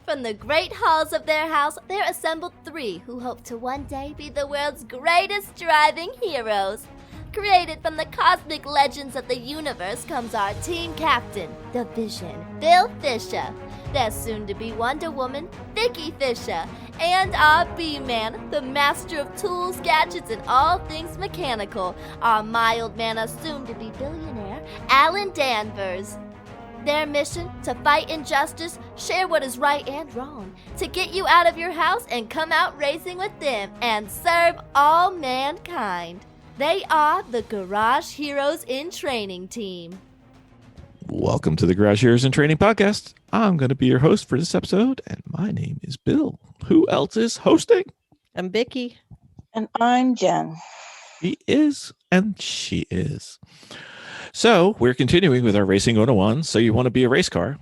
From the great halls of their house, there assembled three who hope to one day be the world's greatest driving heroes. Created from the cosmic legends of the universe comes our team captain, the Vision, Bill Fisher. Their soon-to-be Wonder Woman, Vicki Fisher. And our B-Man, the master of tools, gadgets, and all things mechanical, our mild-mannered soon-to-be billionaire, Alan Danvers. Their mission? To fight injustice, share what is right and wrong, to get you out of your house and come out racing with them and serve all mankind. They are the Garage Heroes in Training team. Welcome to the Garage Heroes in Training podcast. I'm going to be your host for this episode, and my name is Bill. Who else is hosting? I'm Vicki. And I'm Jen. He is, and she is. So we're continuing with our Racing 101. So you want to be a race car?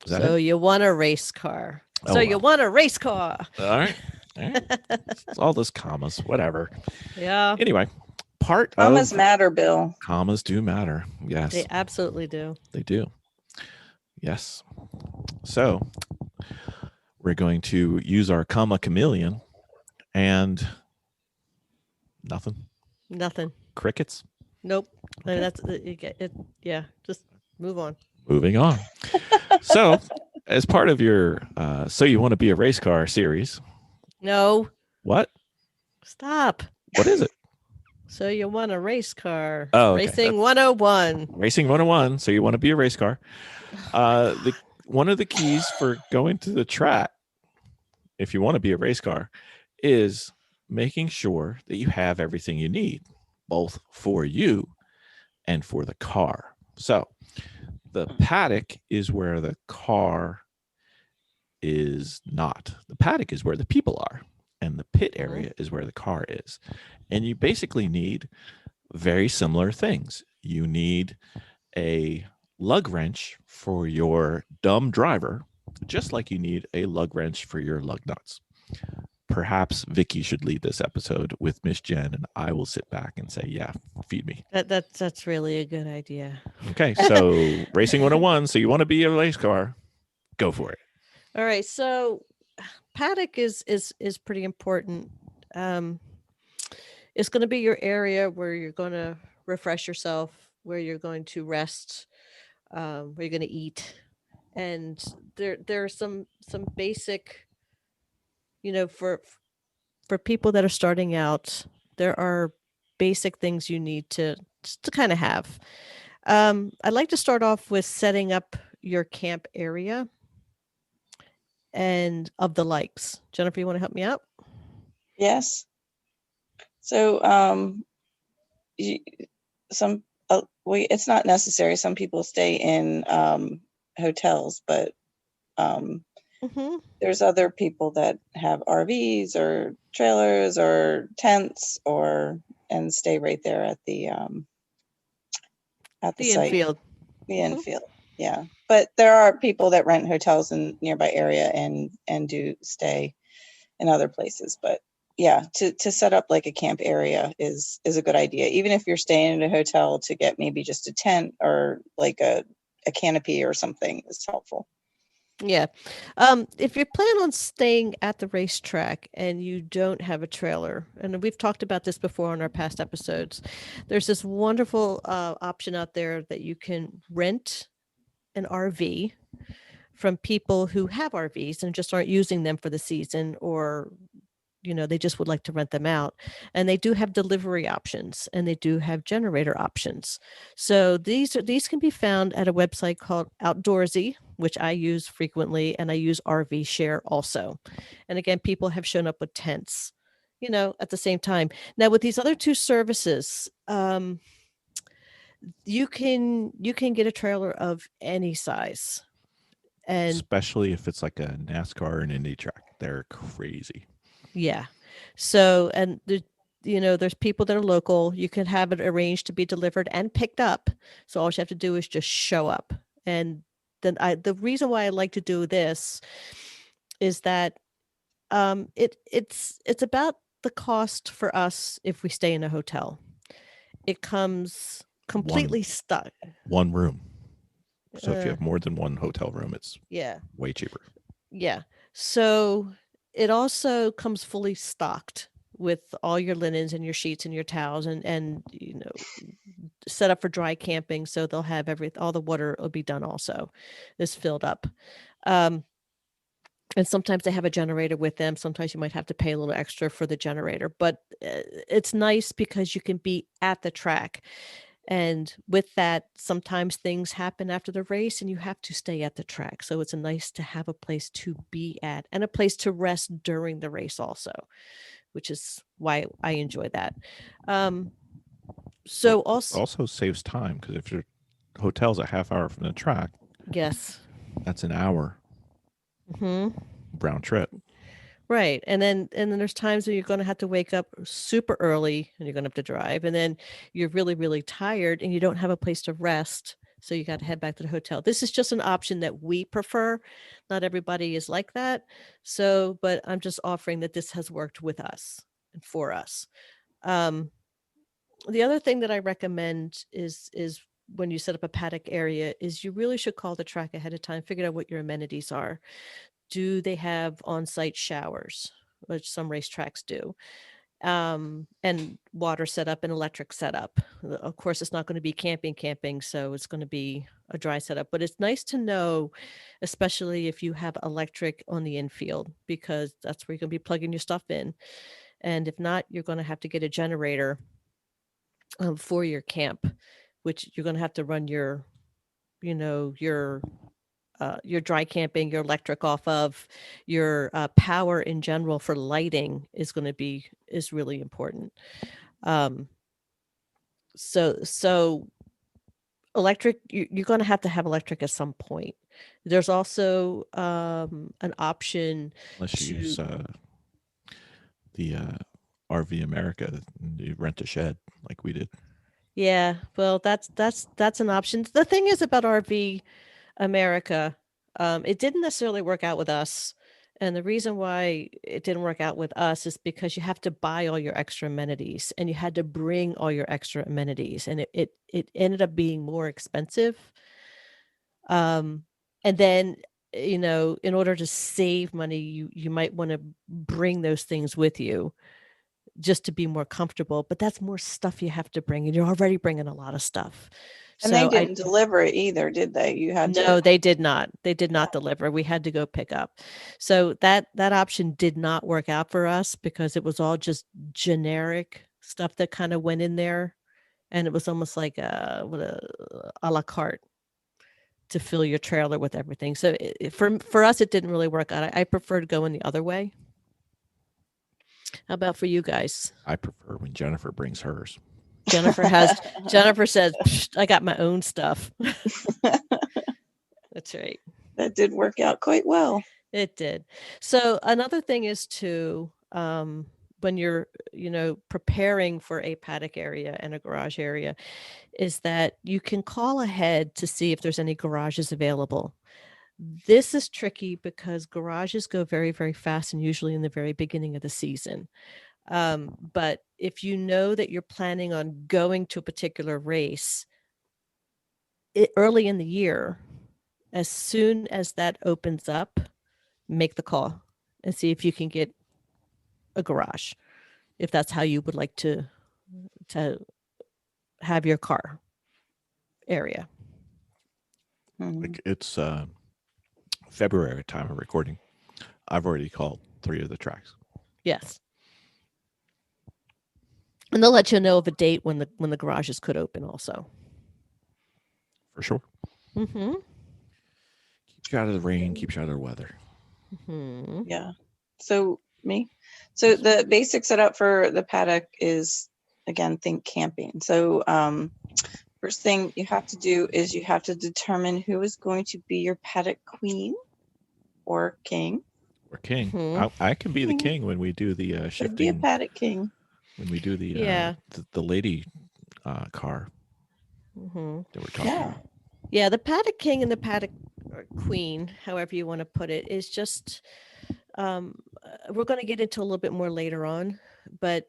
So you want a race car. Oh, so wow. you want a race car. All right. It's all those commas, whatever. Yeah. Anyway, Commas matter, Bill. Commas do matter. Yes. They absolutely do. They do. Yes. So we're going to use our comma chameleon and nothing. Nothing. Crickets. Nope. I mean, Okay. that's it. Yeah. Just move on. Moving on. So as part of your So You Want to Be a Race Car series. No. What? Stop. What is it? So you want a race car. Oh, okay. Racing 101. Racing 101. So you want to be a race car. One of the keys for going to the track, if you want to be a race car, is making sure that you have everything you need, both for you and for the car. So the paddock is where the car is not. The paddock is where the people are, and the pit area is where the car is. And you basically need very similar things. You need a lug wrench for your dumb driver, just like you need a lug wrench for your lug nuts. Perhaps Vicki should lead this episode with Miss Jen, and I will sit back and say, yeah, feed me. That's really a good idea. Okay, so Racing 101, so you want to be a race car, go for it. All right. So paddock is pretty important. It's going to be your area where you're going to refresh yourself, where you're going to rest, where you're going to eat. And there are some basic, for people that are starting out, there are basic things you need to kind of have. I'd like to start off with setting up your camp area and of the likes. Jennifer, you want to help me out? Yes. So, it's not necessary. Some people stay in hotels, but there's other people that have RVs or trailers or tents and stay right there at the site. Infield. The infield. Yeah. But there are people that rent hotels in nearby area and do stay in other places. But yeah, to set up like a camp area is a good idea. Even if you're staying in a hotel, to get maybe just a tent or like a canopy or something is helpful. Yeah. If you plan on staying at the racetrack and you don't have a trailer, and we've talked about this before on our past episodes, there's this wonderful option out there that you can rent an RV from people who have RVs and just aren't using them for the season, or they just would like to rent them out. And they do have delivery options, and they do have generator options. So these can be found at a website called Outdoorsy, which I use frequently, and I use RV Share also. And again, people have shown up with tents, at the same time. Now with these other two services, you can get a trailer of any size, and Especially if it's like a NASCAR or an Indy track. They're crazy. yeah. So, and there's people that are local. You can have it arranged to be delivered and picked up. So all you have to do is just show up. And then the reason why I like to do this is that it's about the cost for us if we stay in a hotel. It comes completely stuck. One room. So if you have more than one hotel room, it's Yeah. way cheaper. Yeah. So it also comes fully stocked with all your linens and your sheets and your towels and set up for dry camping. So they'll have all the water will be done also is filled up. Um, and sometimes they have a generator with them. Sometimes you might have to pay a little extra for the generator, but it's nice because you can be at the track. And with that, sometimes things happen after the race and you have to stay at the track. So it's nice to have a place to be at and a place to rest during the race also, which is why I enjoy that. So also, Also saves time because if your hotel's a half hour from the track, yes. that's an hour Hmm. round trip. Right. And then there's times when you're going to have to wake up super early and you're going to have to drive. And then you're really, really tired and you don't have a place to rest. So you got to head back to the hotel. This is just an option that we prefer. Not everybody is like that. So, but I'm just offering that this has worked with us and for us. Um, the other thing that I recommend is when you set up a paddock area is you really should call the track ahead of time, figure out what your amenities are. Do they have on-site showers, which some racetracks do, and water setup and electric setup? Of course, it's not going to be camping, so it's going to be a dry setup. But it's nice to know, especially if you have electric on the infield, because that's where you're going to be plugging your stuff in. And if not, you're going to have to get a generator for your camp, which you're going to have to run your dry camping, your electric off of, your power in general for lighting is really important. Um, so electric, you're going to have electric at some point. There's also an option Unless you to use the RV America, and you rent a shed like we did. yeah, well that's an option. The thing is about RV America, it didn't necessarily work out with us. And the reason why it didn't work out with us is because you have to buy all your extra amenities and you had to bring all your extra amenities. And it ended up being more expensive. Um, and then, in order to save money, you might want to bring those things with you just to be more comfortable. But that's more stuff you have to bring, and you're already bringing a lot of stuff. And they So didn't deliver it either, did they? You had No, to. they did not. They did not deliver. We had to go pick up. So that option did not work out for us because it was all just generic stuff that kind of went in there, and it was almost like a la carte to fill your trailer with everything. So for us, it didn't really work out. I preferred going the other way. How about for you guys? I prefer when Jennifer brings hers. Jennifer says, "Psh, I got my own stuff." That's right. That did work out quite well. It did. So another thing is to when you're, preparing for a paddock area and a garage area, is that you can call ahead to see if there's any garages available. This is tricky because garages go very, very fast and usually in the very beginning of the season. But if you know that you're planning on going to a particular race early in the year, as soon as that opens up, make the call and see if you can get a garage, if that's how you would like to have your car area. Mhm. Like it's February time of recording. I've already called 3 of the tracks. Yes. And they'll let you know of a date when the garages could open also. For sure. Mm-hmm. Keeps you out of the rain, keeps you out of the weather. Mm-hmm. Yeah. So the basic setup for the paddock is, again, think camping. So first thing you have to do is you have to determine who is going to be your paddock queen or king. Or king. Mhm. I can be the King. king when we do the Should be a shifting. paddock king. When we do the Yeah. the lady car Mm-hmm. that we're talking Yeah. about. Yeah, the paddock king and the paddock queen, however you want to put it, is just we're going to get into a little bit more later on, but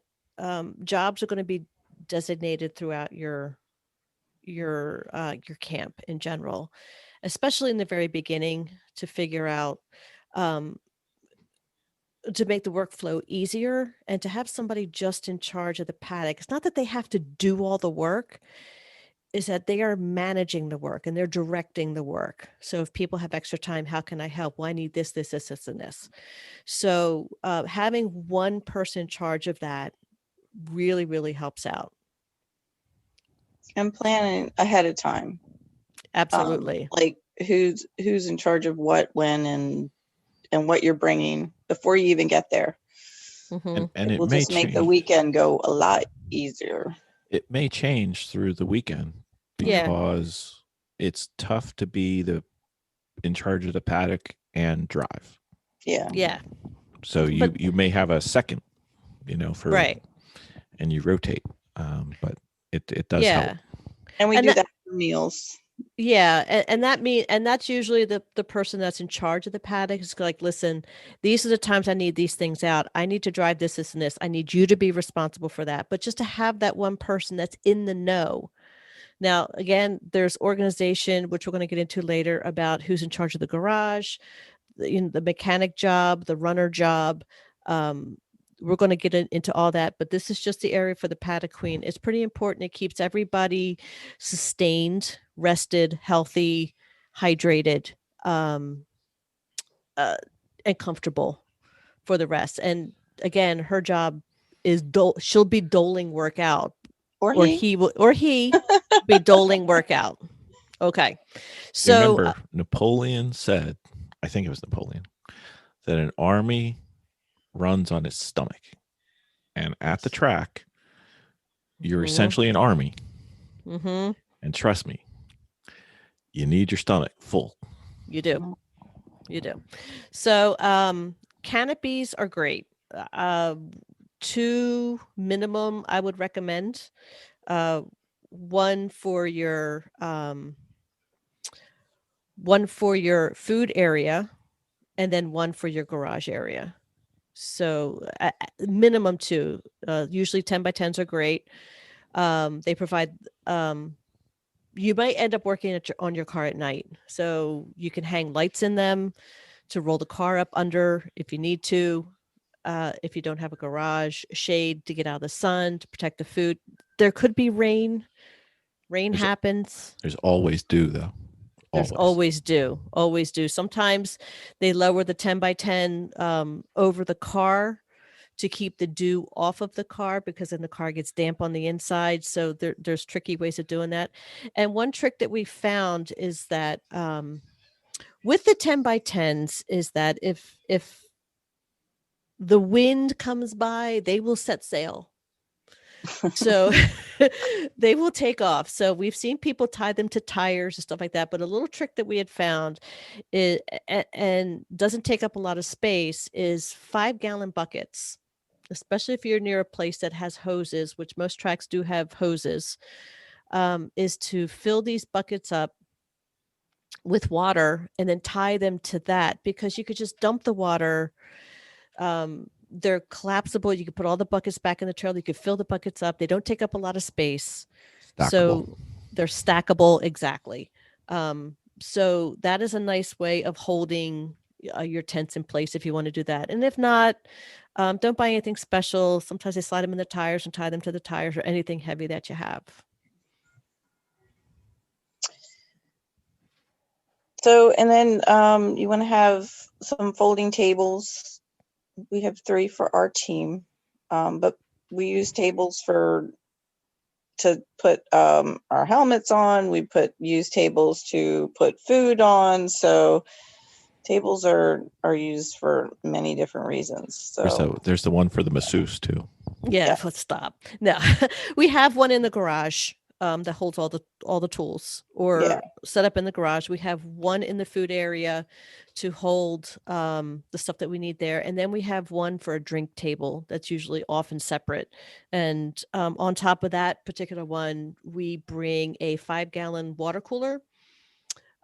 jobs are going to be designated throughout your camp in general, especially in the very beginning, to figure out um, to make the workflow easier and to have somebody just in charge of the paddock. It's not that they have to do all the work, is that they are managing the work and they're directing the work. So if people have extra time, how can I help? Well, I need this, and this. So having one person in charge of that really, really helps out. And planning ahead of time. Absolutely. Like who's in charge of what, when, and what you're bringing before you even get there. Mhm. And It it will may just make the change. weekend go a lot easier. It may change through the weekend Yeah. because it's tough to be in charge of the paddock and drive. Yeah. Yeah. So But- you may have a second, for Right. and you rotate. But it does Yeah. help. And we And do that- that for meals. Yeah, and that's usually the person that's in charge of the paddock is like, listen, these are the times I need these things out. I need to drive this, and this. I need you to be responsible for that. But just to have that one person that's in the know. Now, again, there's organization, which we're going to get into later, about who's in charge of the garage, the mechanic job, the runner job. We're going to get into all that, but this is just the area for the paddock queen. It's pretty important. It keeps everybody sustained, rested, healthy, hydrated, and comfortable for the rest. And again, her job is she'll be doling work out, Or he will be doling work out. Okay, so Remember, Napoleon said, I think it was Napoleon, that an army runs on its stomach. And at the track, you're Mhm. essentially an army. Mhm. And trust me, you need your stomach full. You do. You do. So canopies are great. 2 minimum I would recommend. One for your food area, and then one for your garage area. So minimum 2. Usually 10 by 10s are great. They provide you might end up working on your car at night. So you can hang lights in them to roll the car up under if you need to. If you don't have a garage, shade to get out of the sun, to protect the food. There could be rain. Rain happens. There's always dew, though. There's always dew. Always do. Sometimes they lower the 10 by 10 over the car to keep the dew off of the car, because then the car gets damp on the inside. So there's tricky ways of doing that. And one trick that we found is that with the 10 by 10s is that if the wind comes by, they will set sail. So they will take off. So we've seen people tie them to tires and stuff like that. But a little trick that we had found is, and doesn't take up a lot of space, is 5-gallon buckets, especially if you're near a place that has hoses, which most tracks do have hoses, is to fill these buckets up with water and then tie them to that, because you could just dump the water. They're collapsible. You can put all the buckets back in the trailer. You could fill the buckets up. They don't take up a lot of space. So they're stackable. Exactly. So that is a nice way of holding your tents in place if you want to do that. And if not, don't buy anything special. Sometimes they slide them in the tires and tie them to the tires, or anything heavy that you have. So, and then you want to have some folding tables. We have 3 for our team, but we use tables to put our helmets on. We use tables to put food on. So tables are used for many different reasons. So There's the one for the masseuse too. Yeah, let's stop. No, we have one in the garage that holds all the tools, or set up in the garage. We have one in the food area to hold the stuff that we need there, and then we have one for a drink table that's usually often separate. And on top of that particular one, we bring a 5-gallon water cooler,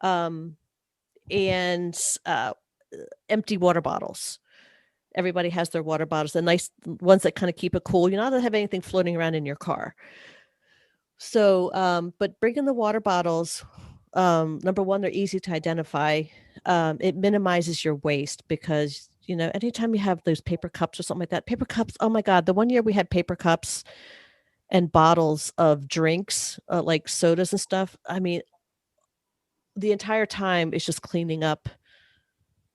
and empty water bottles. Everybody has their water bottles, the nice ones that kind of keep it cool. You don't have anything floating around in your car. So, but bring in the water bottles. Number one, they're easy to identify. It minimizes your waste because, anytime you have those paper cups or something like that, paper cups, oh my God, the one year we had paper cups and bottles of drinks, like sodas and stuff. I mean, the entire time it's just cleaning up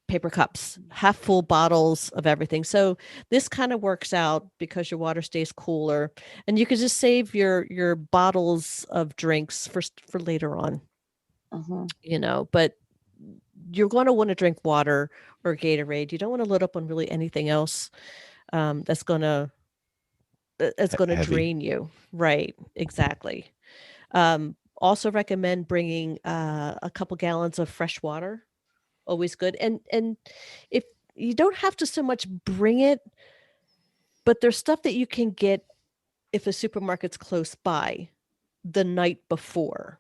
paper cups, half full bottles of everything. So this kind of works out because your water stays cooler, and you can just save your bottles of drinks for later on. But you're going to want to drink water or Gatorade. You don't want to load up on really anything else that's going to Heavy. drain you. Right, exactly. Also recommend bringing a couple gallons of fresh water. Always good. And if you don't have to so much bring it, but there's stuff that you can get if the supermarket's close by the night before.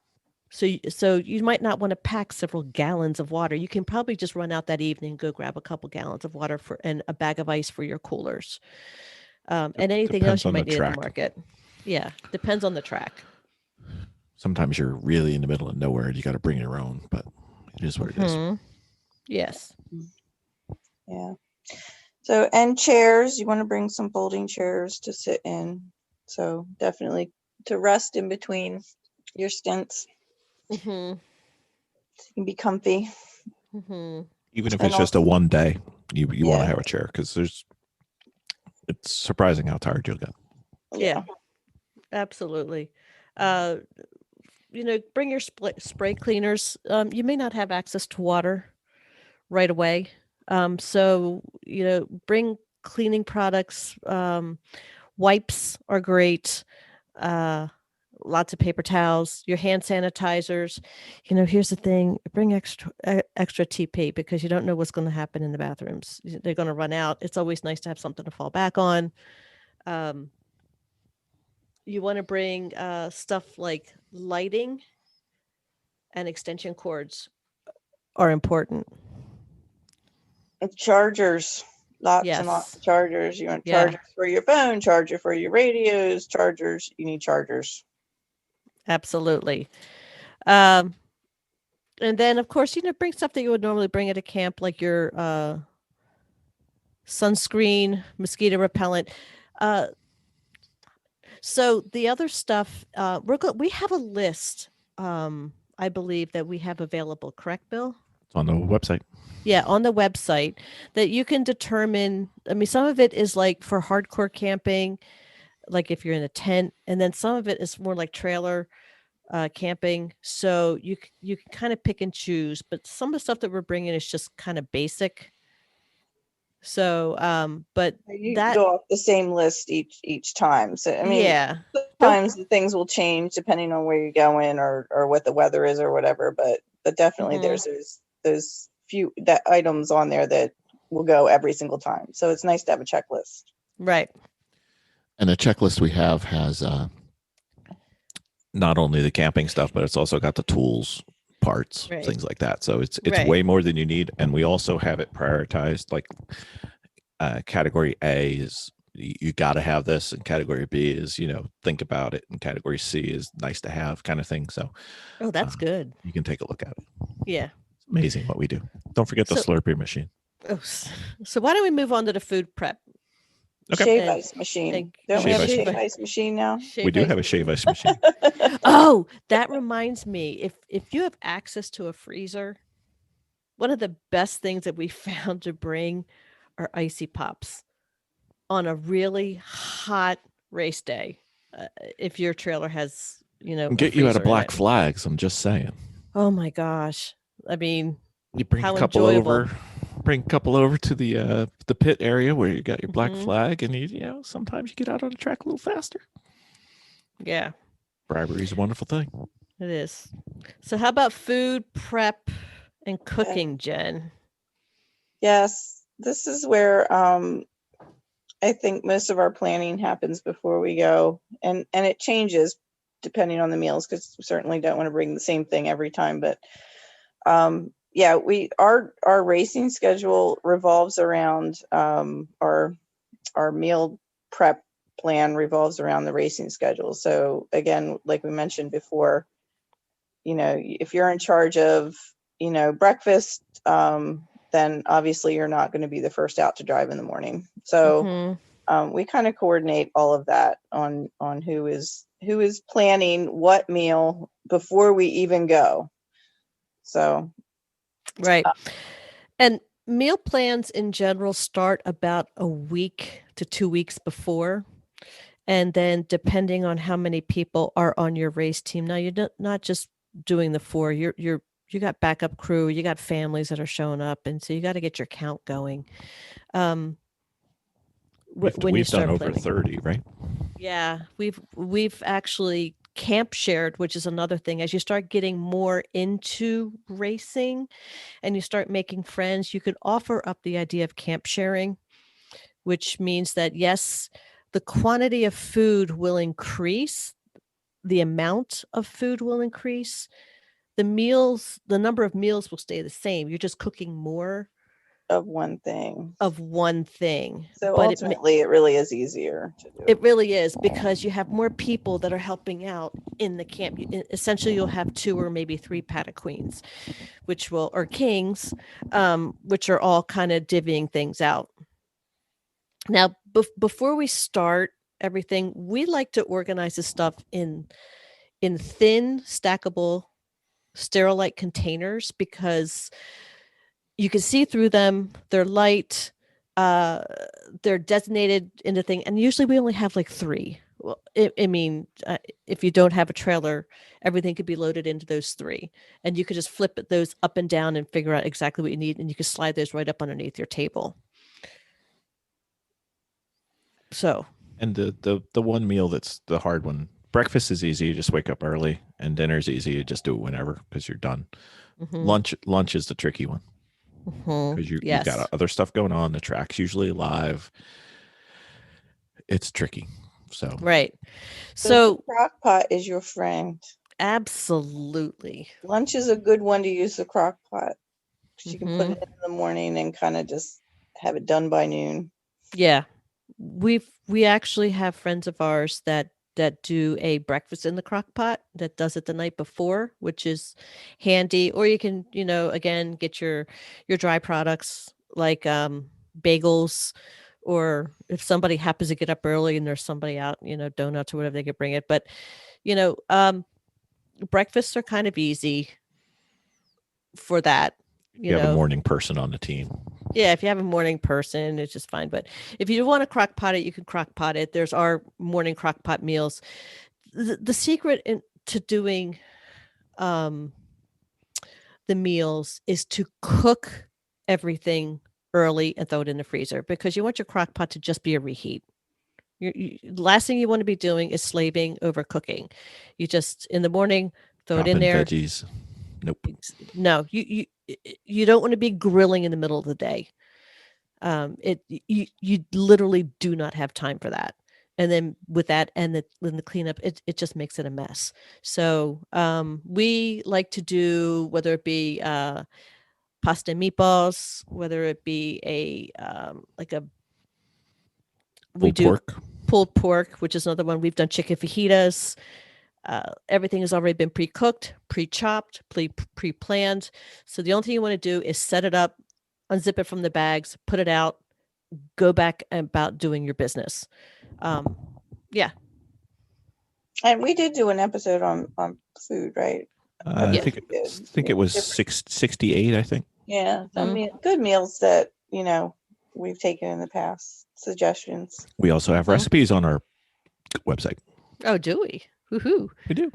So you might not want to pack several gallons of water. You can probably just run out that evening, go grab a couple gallons of water and a bag of ice for your coolers. And anything else Depends you on the might need at track. the market. Yeah, depends on the track. Sometimes you're really in the middle of nowhere and you got to bring your own, but it is what it is. Mhm. Yes. Yeah. So, and chairs, you want to bring some folding chairs to sit in. So definitely to rest in between your stints. Mm-hmm. So you can be comfy. Mm-hmm. Even if And it's just a also- one day, you want to Yeah. have a chair because it's surprising how tired you'll get. Yeah. Absolutely. Bring your spray cleaners. You may not have access to water right away. So, bring cleaning products. Wipes are great. Lots of paper towels, your hand sanitizers. Here's the thing, bring extra TP because you don't know what's going to happen in the bathrooms. They're going to run out. It's always nice to have something to fall back on. You want to bring stuff like lighting and extension cords are important. And chargers, lots and lots Yes. of chargers. You want Yeah. chargers for your phone, charger for your radios, chargers. You need chargers. Absolutely. And then, of course, bring stuff that you would normally bring at a camp, like your sunscreen, mosquito repellent. So the other stuff, we have a list, I believe, that we have available, correct, Bill? It's on the website. Yeah, on the website that you can determine. I mean, some of it is like for hardcore camping, like if you're in a tent, and then some of it is more like trailer camping. So you can kind of pick and choose, but some of the stuff that we're bringing is just kind of basic. So, but You that, go off the same list each time. So I mean, yeah, sometimes the things will change depending on where you're going or what the weather is or whatever. But definitely Mhm. there's those few that items on there that will go every single time. So it's nice to have a checklist. right. And the checklist we have has not only the camping stuff, but it's also got the tools, parts, Right. things like that. So it's Right. way more than you need. And we also have it prioritized. Like category A is you got to have this, and category B is think about it, and category C is nice to have kind of thing. So Oh, that's good. you can take a look at it. Yeah. It's amazing what we do. Don't forget the So- Slurpee machine. Oh, so why don't we move on to the food prep? Okay. Shave And- ice machine. and- Don't we have a Shave shave ice- ice machine now? We do have a shave ice machine. Oh, that reminds me. If you have access to a freezer, one of the best things that we found to bring are icy pops on a really hot race day. If your trailer has, Get you out freezer of in Black it. Flags. I'm just saying. Oh my gosh! I mean, You bring How a couple enjoyable. over. Bring a couple over to the pit area where you got your Black Mhm. Flag, and sometimes you get out on the track a little faster. yeah, Bribery is a wonderful thing. it is. So, how about food prep and cooking, Jen? Yes, this is where I think most of our planning happens before we go, and it changes depending on the meals because we certainly don't want to bring the same thing every time. But yeah, our racing schedule revolves around our meal prep plan revolves around the racing schedule. So again, like we mentioned before, if you're in charge of, breakfast, then obviously you're not going to be the first out to drive in the morning. So we kind of coordinate all of that on who is planning what meal before we even go. So right. And meal plans in general start about a week to 2 weeks before. And then depending on how many people are on your race team. Now you're not just doing the 4. You got backup crew, you got families that are showing up, and so you got to get your count going. When you We've start done over planning. 30, right? Yeah, we've actually camp shared, which is another thing. As you start getting more into racing and you start making friends, you can offer up the idea of camp sharing, which means that yes, the quantity of food will increase, the amount of food will increase. The number of meals will stay the same. You're just cooking more of one thing. But So ultimately, it really is easier to do. It really is, because you have more people that are helping out in the camp. Essentially, you'll have 2 or maybe 3 paddock queens, or kings, which are all kind of divvying things out. Now, before we start everything, we like to organize this stuff in thin, stackable, sterilite containers, because you can see through them. They're light. They're designated into thing, and usually we only have like 3. Well, if you don't have a trailer, everything could be loaded into those 3, and you could just flip those up and down and figure out exactly what you need, and you can slide those right up underneath your table. So, and the one meal that's the hard one. Breakfast is easy. You just wake up early, and dinner's easy. You just do it whenever because you're done. Lunch is the tricky one because you've got other stuff going on. The track's usually live. It's tricky. So right. So the crock pot is your friend. Absolutely. Lunch is a good one to use the crock pot. You can put it in the morning and kind of just have it done by noon. Yeah. We actually have friends of ours that do a breakfast in the crock pot that does it the night before, which is handy. Or you can, again, get your dry products like bagels, or if somebody happens to get up early and there's somebody out, donuts or whatever, they could bring it. But, breakfasts are kind of easy for that. You have a morning person on the team. Yeah, if you have a morning person, it's just fine. But if you want to crock pot it, you can crock pot it. There's our morning crock pot meals. The secret to doing the meals is to cook everything early and throw it in the freezer, because you want your crock pot to just be a reheat. The last thing you want to be doing is slaving over cooking. You just, in the morning, throw it in there. Veggies. Nope. No, you don't want to be grilling in the middle of the day. You literally do not have time for that. And then with that and the cleanup, it just makes it a mess. So we like to do, whether it be pasta and meatballs, whether it be pulled pork, which is another one. We've done chicken fajitas. Everything has already been pre-cooked, pre-chopped, pre-planned. So the only thing you want to do is set it up, unzip it from the bags, put it out, go back about doing your business. Yeah. And we did do an episode on food, right? I think it was 68, I think. Yeah. Good meals that, we've taken in the past, suggestions. We also have recipes on our website. Oh, do we? Woohoo. We do.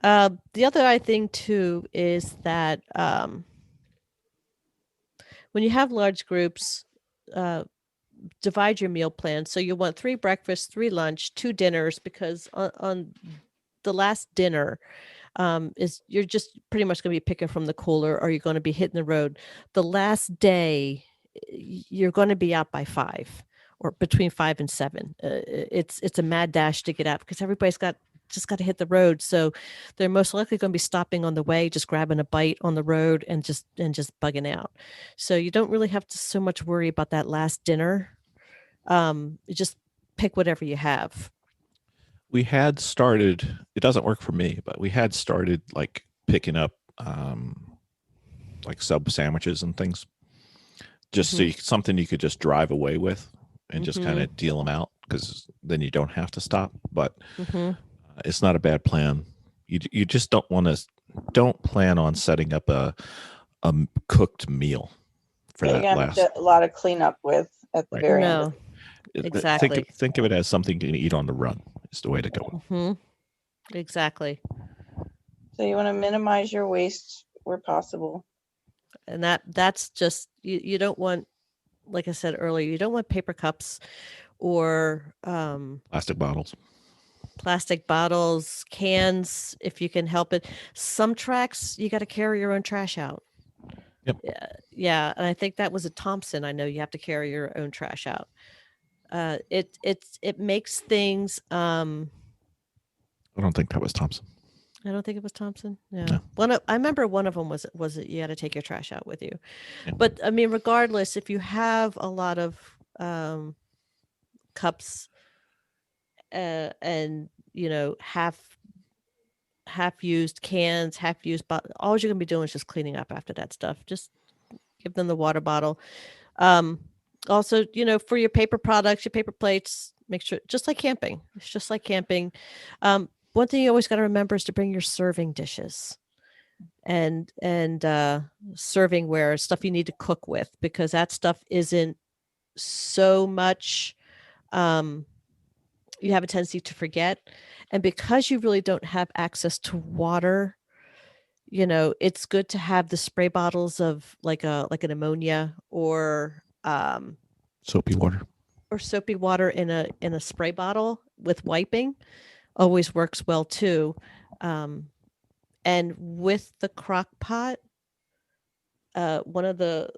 The other thing too is that when you have large groups, divide your meal plan. So you want 3 breakfasts, 3 lunch, 2 dinners, because on the last dinner you're just pretty much going to be picking from the cooler, or you're going to be hitting the road. The last day, you're going to be out by 5, or between 5 and 7. It's a mad dash to get out, because everybody's got to hit the road. So they're most likely going to be stopping on the way, just grabbing a bite on the road and just bugging out. So you don't really have to so much worry about that last dinner. You just pick whatever you have. We had started, it doesn't work for me, but we had started like picking up like sub sandwiches and things, just so something you could just drive away with and just kind of deal them out, because then you don't have to stop. But it's not a bad plan. You just don't plan on setting up a cooked meal for You're that gonna have last. a lot of cleanup with at the Right. very end. No, exactly. Think of it as something you can eat on the run. Is the way to go. Exactly. So you want to minimize your waste where possible. And that's just you don't want, like I said earlier, you don't want paper cups or Plastic bottles, cans, if you can help it. Some tracks you got to carry your own trash out. Yep. Yeah, and I think that was a Thompson. I know you have to carry your own trash out. It makes things. I don't think that was Thompson. I don't think it was Thompson. Yeah. No. I remember one of them was you had to take your trash out with you. Yeah. But I mean, regardless, if you have a lot of cups and half used cans, half used bottles, all you're gonna be doing is just cleaning up after that stuff. Just give them the water bottle. Also, for your paper products, your paper plates, make sure, just like camping. It's just like camping. One thing you always got to remember is to bring your serving dishes and servingware, stuff you need to cook with, because that stuff isn't so much. You have a tendency to forget, and because you really don't have access to water, it's good to have the spray bottles of like an ammonia or Soapy water in a spray bottle with wiping. Always works well too. And with the crock pot, one of the,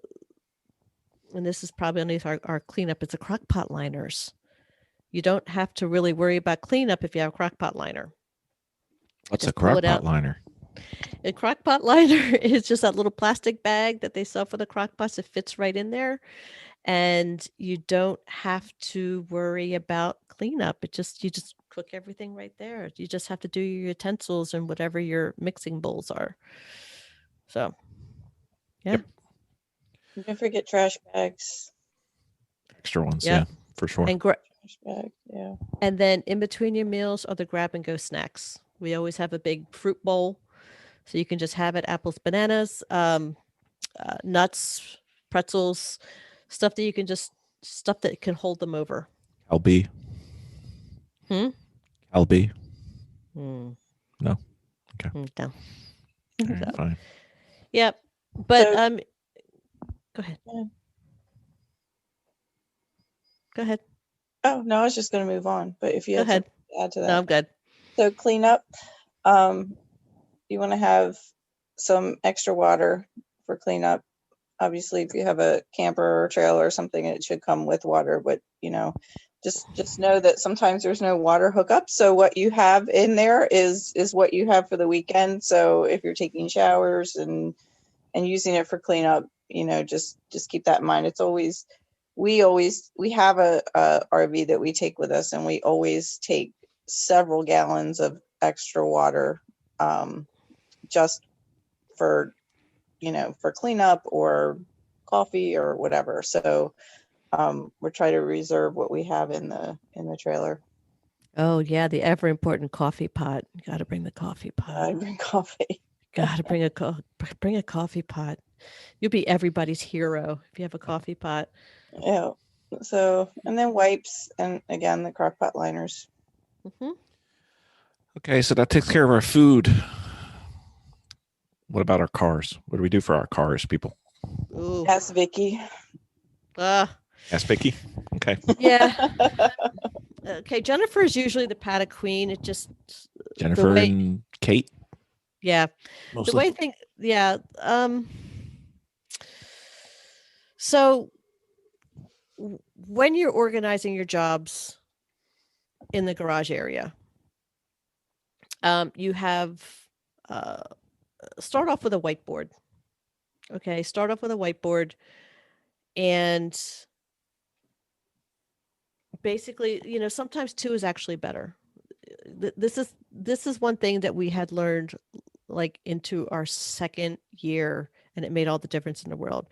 and this is probably underneath our cleanup, it's the crock pot liners. You don't have to really worry about cleanup if you have a crock pot liner. What's Just a crock pot liner? A crock pot liner is just that little plastic bag that they sell for the crock pots. It fits right in there. And you don't have to worry about cleanup. You just cook everything right there. You just have to do your utensils and whatever your mixing bowls are. So, yeah. Don't forget trash bags. Extra ones, yeah, for sure. And trash bags, yeah. And then in between your meals are the grab and go snacks. We always have a big fruit bowl, so you can just have it: apples, bananas, nuts, pretzels, stuff that can hold them over. Calbee. Calbee. No. Okay. No. All right, fine. Yep. But So- go ahead. Yeah. Go ahead. Oh no, I was just going to move on. But if you Go had ahead. something to add to that, No, I'm good. so cleanup. You want to have some extra water for cleanup. Obviously, if you have a camper or trailer or something, it should come with water. But just know that sometimes there's no water hookup. So what you have in there is what you have for the weekend. So if you're taking showers and using it for cleanup, just keep that in mind. It's always we have a RV that we take with us, and we always take several gallons of extra water, just for for cleanup or coffee or whatever. So we're trying to reserve what we have in the trailer. Oh yeah, the ever important coffee pot. You got to bring the coffee pot. I bring coffee. Got to bring a coffee pot. You'll be everybody's hero if you have a coffee pot. Yeah. So, and then wipes, and again the crock pot liners. Okay, so that takes care of our food. What about our cars? What do we do for our cars, people? Ooh. Ask Vicki. Ask Vicki. Okay. Yeah. Okay, Jennifer is usually the Paddock queen. It just Jennifer and Kate. Yeah. Mostly. The way I think, yeah. So when you're organizing your jobs in the garage area, you have start off with a whiteboard. Okay, start off with a whiteboard, and basically, sometimes two is actually better. this is one thing that we had learned like into our second year, and it made all the difference in the world.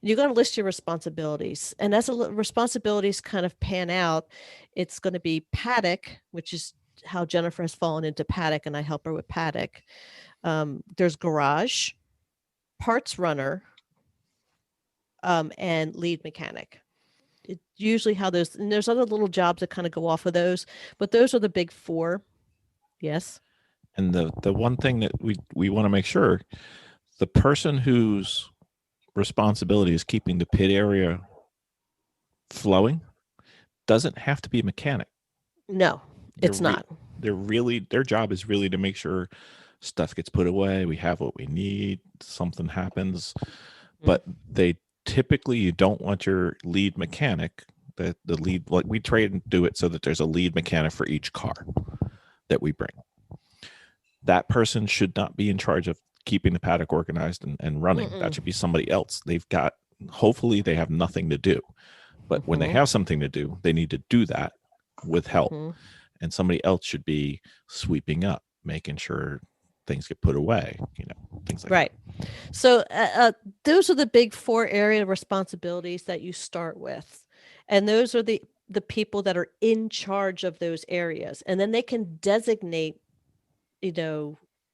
You're going to list your responsibilities, and as the responsibilities kind of pan out, it's going to be Paddock, which is how Jennifer has fallen into Paddock, and I help her with Paddock. There's garage, parts runner, and lead mechanic. It's usually how those, and there's other little jobs that kind of go off of those, but those are the big four. Yes. And the one thing that we want to make sure, the person whose responsibility is keeping the pit area flowing doesn't have to be a mechanic. No, it's not. Their job is really to make sure stuff gets put away, we have what we need, something happens. But they typically, you don't want your lead mechanic, the lead, like we try and do it so that there's a lead mechanic for each car that we bring. That person should not be in charge of keeping the paddock organized and running. That should be somebody else. Hopefully they have nothing to do, but when they have something to do, they need to do that with help. And somebody else should be sweeping up, making sure things get put away, things like right. that. So those are the big four area responsibilities that you start with. And those are the people that are in charge of those areas. And then they can designate,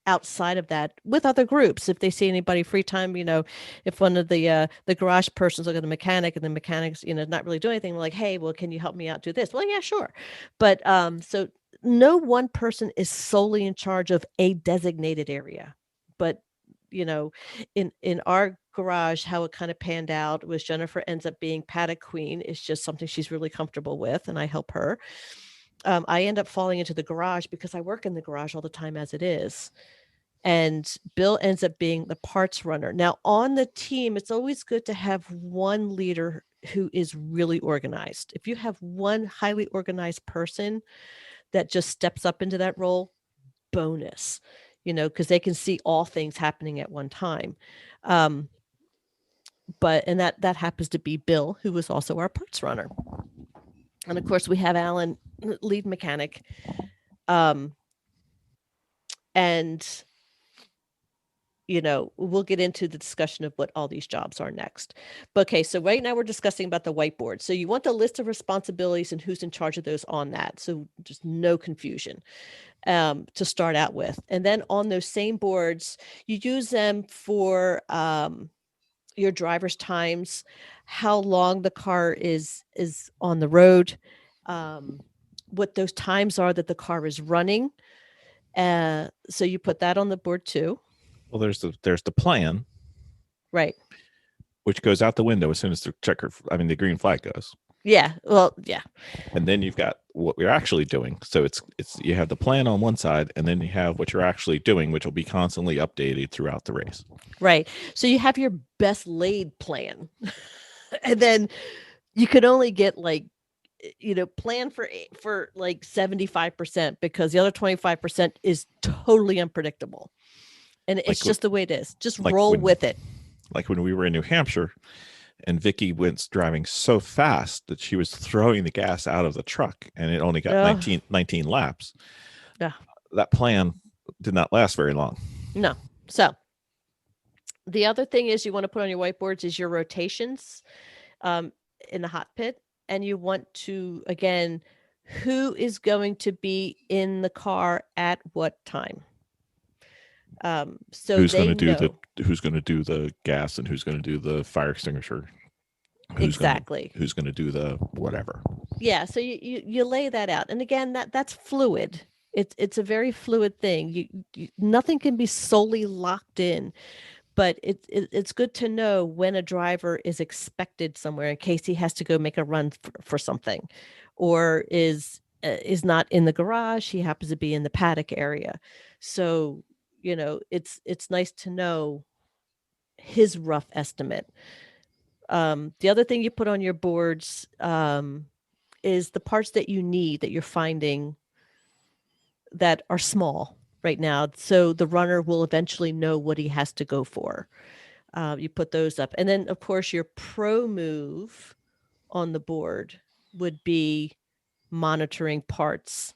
outside of that with other groups. If they see anybody free time, if one of the garage persons look at the mechanic and the mechanic's, not really doing anything, like, hey, well, can you help me out do this? Well, yeah, sure. But so no one person is solely in charge of a designated area. But, in our garage, how it kind of panned out was Jennifer ends up being paddock queen. It's just something she's really comfortable with, and I help her. I end up falling into the garage because I work in the garage all the time as it is. And Bill ends up being the parts runner. Now, on the team, it's always good to have one leader who is really organized. If you have one highly organized person that just steps up into that role, bonus, because they can see all things happening at one time. And that happens to be Bill, who was also our parts runner. And of course, we have Alan, lead mechanic. And we'll get into the discussion of what all these jobs are next. But okay, so right now we're discussing about the whiteboard. So you want the list of responsibilities and who's in charge of those on that. So just no confusion to start out with. And then on those same boards, you use them for your driver's times, how long the car is on the road, what those times are that the car is running. So you put that on the board too. Well, there's the plan, right, which goes out the window as soon as the green flag goes. Yeah. Well, yeah. And then you've got what we're actually doing. So it's you have the plan on one side, and then you have what you're actually doing, which will be constantly updated throughout the race. Right. So you have your best laid plan, and then you could only get plan for like 75%, because the other 25% is totally unpredictable. And it's just the way it is. Just roll with it. Like when we were in New Hampshire, and Vicki went driving so fast that she was throwing the gas out of the truck, and it only got 19 laps. Yeah. That plan did not last very long. No. So the other thing is you want to put on your whiteboards is your rotations in the hot pit. And you want to, again, who is going to be in the car at what time? So who's going to do the gas, and who's going to do the fire extinguisher? Who's going to do the whatever? Yeah. So you lay that out, and again, that's fluid. It's a very fluid thing. Nothing can be solely locked in, but it's good to know when a driver is expected somewhere in case he has to go make a run for something, or is not in the garage. He happens to be in the paddock area. So it's nice to know his rough estimate. The other thing you put on your boards is the parts that you need, that you're finding that are small right now. So the runner will eventually know what he has to go for. You put those up. And then, of course, your pro move on the board would be monitoring parts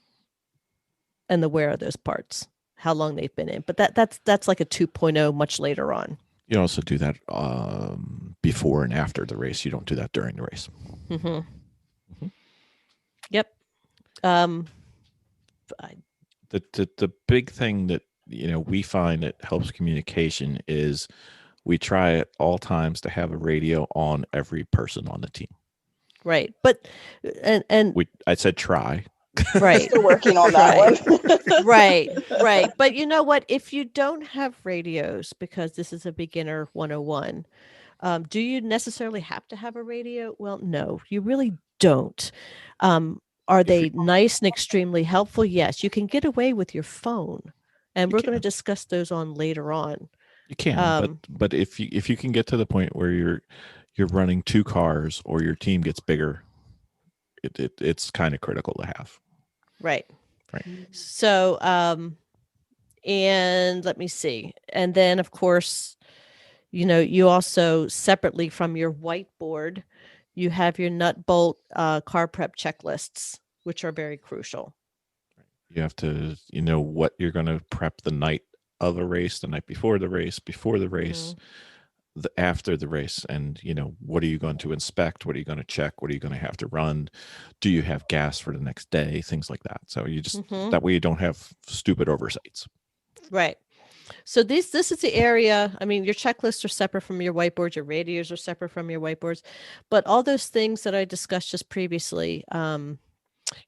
and the wear of those parts, how long they've been in. But that's like a 2.0 much later on. You also do that before and after the race. You don't do that during the race. Yep. The big thing that we find that helps communication is we try at all times to have a radio on every person on the team. Right. But I said try. Right. Still working on that one. Right. But you know what? If you don't have radios, because this is a beginner 101, do you necessarily have to have a radio? Well, no, you really don't. Are they nice and extremely helpful? Yes. You can get away with your phone, and we're going to discuss those on later on. You can, but if you can get to the point where you're running 2 cars or your team gets bigger, it's kind of critical to have. Right. Right. So, and let me see. And then, of course, you also separately from your whiteboard, you have your nut bolt car prep checklists, which are very crucial. You have to, what you're going to prep the night of a race, the night before the race, after the race, and what are you going to inspect, what are you going to check, what are you going to have to run, do you have gas for the next day, things like that. So you just that way you don't have stupid oversights. Right. So this is the area. I mean, your checklists are separate from your whiteboards, your radios are separate from your whiteboards, but all those things that I discussed just previously,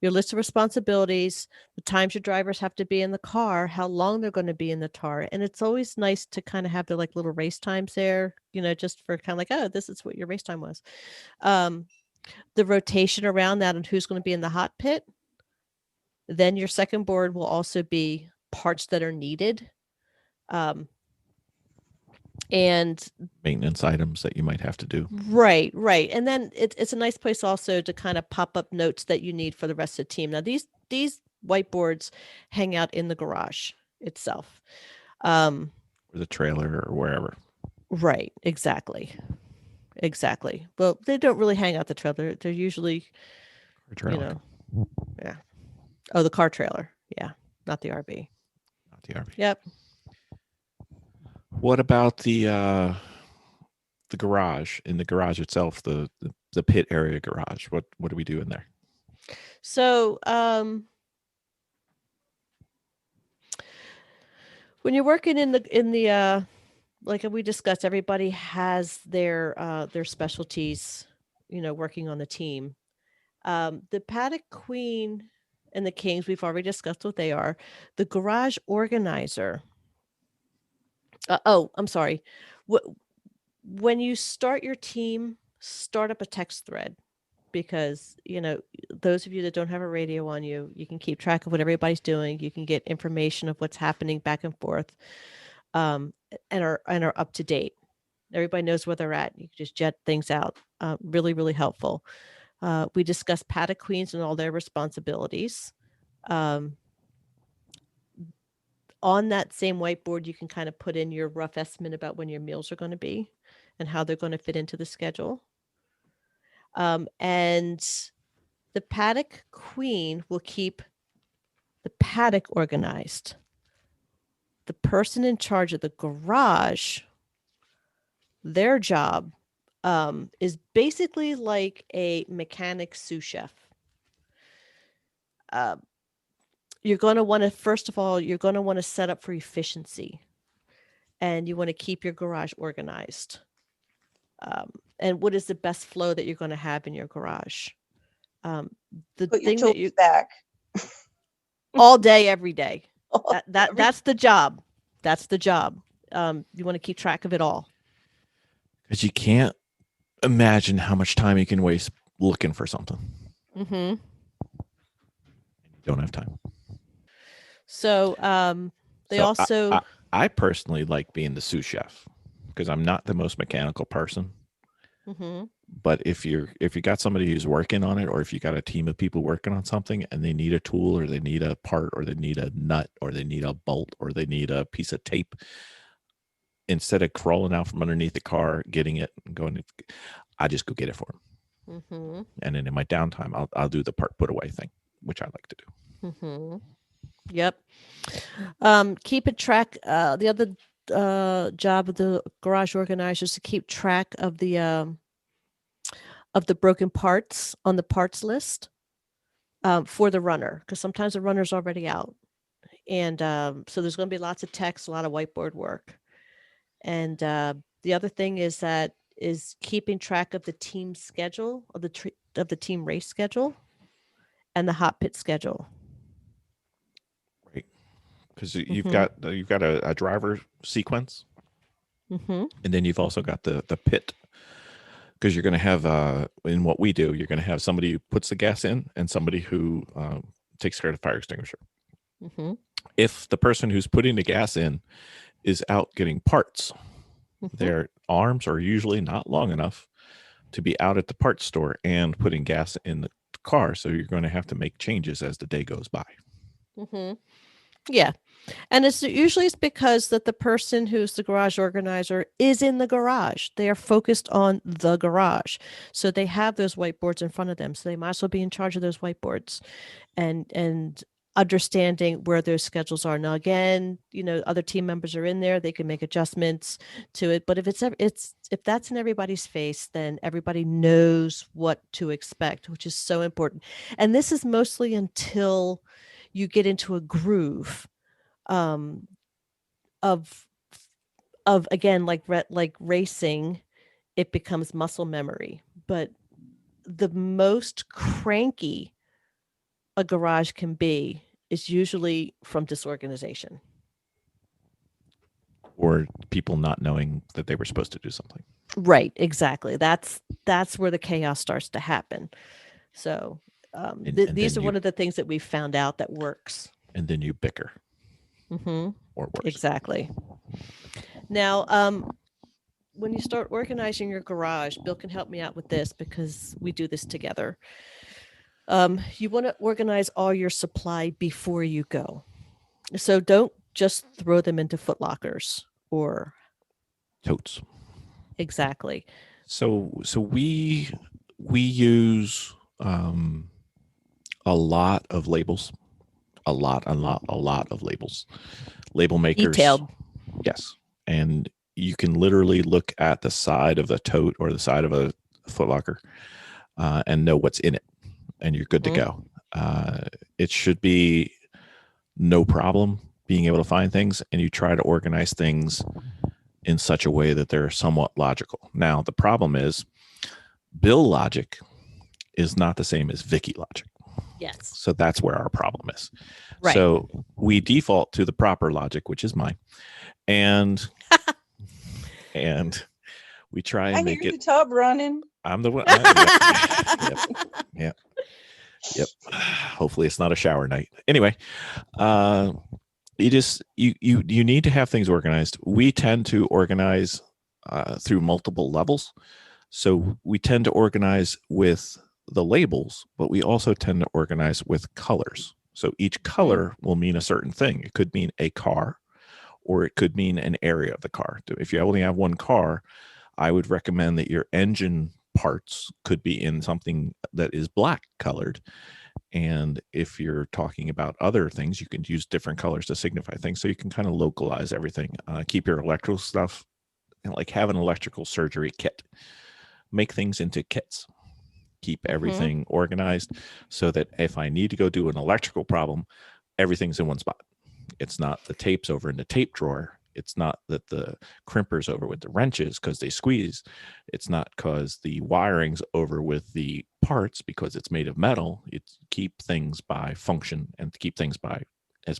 your list of responsibilities, the times your drivers have to be in the car, how long they're going to be in the car. And it's always nice to kind of have the like little race times there, just for kind of like, oh, this is what your race time was. The rotation around that and who's going to be in the hot pit. Then your second board will also be parts that are needed. And maintenance items that you might have to do. Right. And then it's a nice place also to kind of pop up notes that you need for the rest of the team. Now, these whiteboards hang out in the garage itself. Or the trailer or wherever. Right. Exactly. Well, they don't really hang out the trailer. They're usually, yeah. Oh, the car trailer. Yeah. Not the RV. Not the RV. Yep. What about the garage? In the garage itself, the pit area garage. What do we do in there? So, when you're working in the like we discussed, everybody has their specialties, working on the team. The Paddock Queen and the Kings, we've already discussed what they are. The garage organizer. I'm sorry. When you start your team, start up a text thread, because those of you that don't have a radio on you can keep track of what everybody's doing. You can get information of what's happening back and forth, and are up to date. Everybody knows where they're at. You can just jet things out. Really, really helpful. We discussed Paddock Queens and all their responsibilities. On that same whiteboard, you can kind of put in your rough estimate about when your meals are going to be and how they're going to fit into the schedule. And the Paddock Queen will keep the paddock organized. The person in charge of the garage, their job is basically like a mechanic sous chef. You're going to want to, first of all, you're going to want to set up for efficiency, and you want to keep your garage organized. And what is the best flow that you're going to have in your garage? The Put thing your that tools you back all day, every day. Every- That's the job. That's the job. You want to keep track of it all. Because you can't imagine how much time you can waste looking for something. Mm-hmm. You don't have time. So I personally like being the sous chef because I'm not the most mechanical person. Mm-hmm. But if you got somebody who's working on it, or if you got a team of people working on something and they need a tool, or they need a part, or they need a nut, or they need a bolt, or they need a piece of tape, instead of crawling out from underneath the car, getting it and going, I just go get it for them. Mm-hmm. And then in my downtime, I'll do the part put away thing, which I like to do. Mm-hmm. Yep. Keep a track. The other job of the garage organizer is to keep track of the broken parts on the parts list for the runner, because sometimes the runner's already out, and so there's going to be lots of text, a lot of whiteboard work. And the other thing is keeping track of the team schedule of the team race schedule and the hot pit schedule. Right. Because Mm-hmm. you've got a driver sequence, Mm-hmm. and then you've also got the pit. Because you're going to have in what we do, you're going to have somebody who puts the gas in and somebody who takes care of the fire extinguisher. Mm-hmm. If the person who's putting the gas in is out getting parts, Mm-hmm. their arms are usually not long enough to be out at the parts store and putting gas in the car. So you're going to have to make changes as the day goes by. Mm-hmm. Yeah. And it's because that the person who's the garage organizer is in the garage. They are focused on the garage. So they have those whiteboards in front of them. So they might as well be in charge of those whiteboards and understanding where those schedules are. Now again, other team members are in there, they can make adjustments to it. But if that's in everybody's face, then everybody knows what to expect, which is so important. And this is mostly until you get into a groove um, of again, like racing, it becomes muscle memory. But the most cranky a garage can be is usually from disorganization. Or people not knowing that they were supposed to do something. Right, exactly. That's where the chaos starts to happen. So And these then are you one of the things that we've found out that works. and then you bicker Mm-hmm. or worse. Exactly. Now, when you start organizing your garage, Bill can help me out with this because we do this together. You want to organize all your supply before you go. So don't just throw them into footlockers or Totes. exactly. So we use a lot of labels, a lot of labels. Label makers, Detailed. yes, and you can literally look at the side of the tote or the side of a footlocker and know what's in it, and you're good to go. It should be no problem being able to find things, and you try to organize things in such a way that they're somewhat logical. Now, the problem is Bill logic is not the same as Vicki logic. Yes. So that's where our problem is. Right. So we default to the proper logic, which is mine. And we try and I make hear it. the tub running. I'm the one. Yep. Hopefully it's not a shower night. Anyway, you need to have things organized. We tend to organize through multiple levels. So we tend to organize with the labels, but we also tend to organize with colors. So each color will mean a certain thing. It could mean a car, or it could mean an area of the car. If you only have one car, I would recommend that your engine parts could be in something that is black colored. And if you're talking about other things, you can use different colors to signify things. So you can kind of localize everything. Keep your electrical stuff, like have an electrical surgery kit. Make things into kits. Keep everything organized so that if I need to go do an electrical problem, everything's in one spot. It's not the tapes over in the tape drawer. It's not that the crimper's over with the wrenches because they squeeze. It's not because the wiring's over with the parts because it's made of metal. It's keep things by function and keep things by as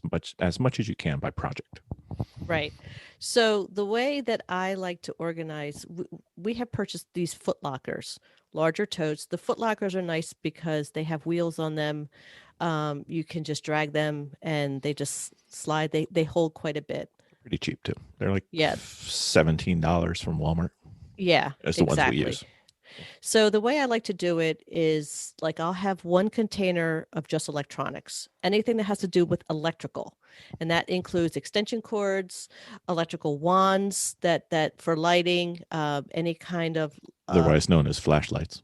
much as you can by project. Right. So the way that I like to organize, we have purchased these footlockers, larger totes. The footlockers are nice because they have wheels on them. You can just drag them and they just slide. They hold quite a bit. Pretty cheap too. They're like Yeah. $17 from Walmart. Yeah, That's the exactly. ones we use. So the way I like to do it is like I'll have one container of just electronics, anything that has to do with electrical, and that includes extension cords, electrical wands that for lighting, any kind of Otherwise known as flashlights.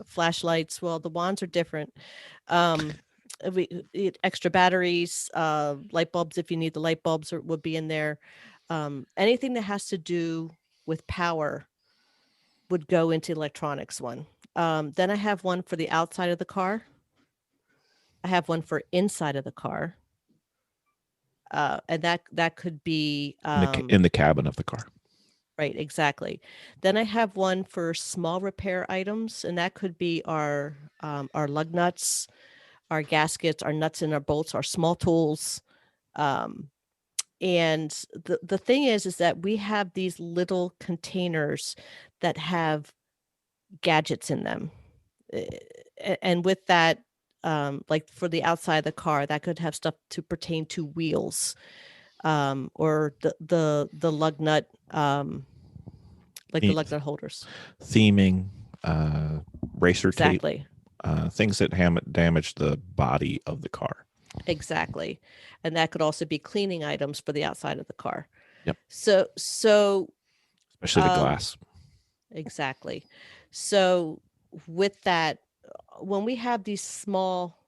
flashlights. Well, the wands are different. extra batteries, light bulbs if you need the light bulbs would be in there. Anything that has to do with power would go into electronics one. Then I have one for the outside of the car. I have one for inside of the car. And that could be in the cabin of the car. Right, exactly. Then I have one for small repair items, and that could be our lug nuts, our gaskets, our nuts and our bolts, our small tools. And the thing is that we have these little containers that have gadgets in them. And with that, like for the outside of the car, that could have stuff to pertain to wheels, or the lug nut, like the lug nut holders. Theming, racer Exactly. tape, things that damage the body of the car. Exactly. And that could also be cleaning items for the outside of the car. Yep. So especially the glass. Exactly. So with that, when we have these small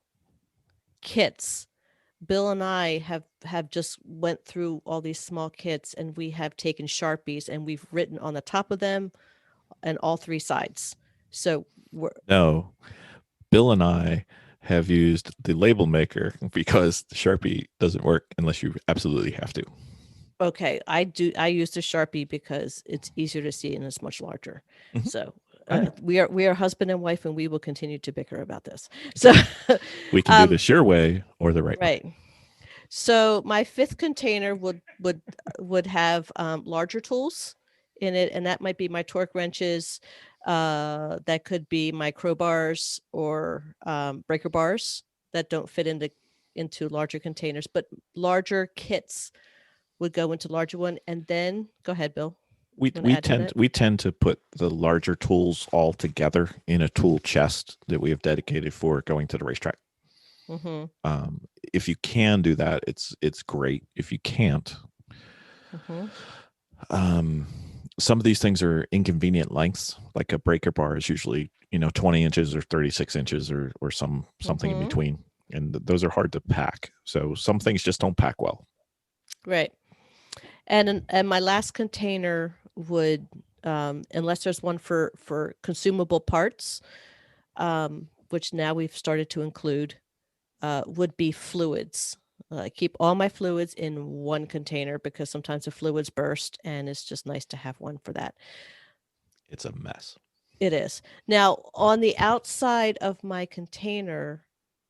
kits, Bill and I have just went through all these small kits, and we have taken Sharpies and we've written on the top of them and all three sides. So no, Bill and I have used the label maker because the Sharpie doesn't work unless you absolutely have to. Okay, I use the Sharpie because it's easier to see and it's much larger. Mm-hmm. So we are husband and wife, and we will continue to bicker about this. So we can do this your way or the right way. So my fifth container would have larger tools in it, and that might be my torque wrenches. That could be my crowbars or breaker bars that don't fit into larger containers, but larger kits would go into larger one. And then go ahead, Bill. We tend to put the larger tools all together in a tool chest that we have dedicated for going to the racetrack. Mm-hmm. If you can do that, it's great. If you can't, some of these things are inconvenient lengths. Like a breaker bar is usually 20 inches or 36 inches or something in between, and those are hard to pack. So some things just don't pack well. Right. And my last container would, unless there's one for consumable parts, which now we've started to include, would be fluids. I keep all my fluids in one container because sometimes the fluids burst, and it's just nice to have one for that. It's a mess. It is. Now, on the outside of my container,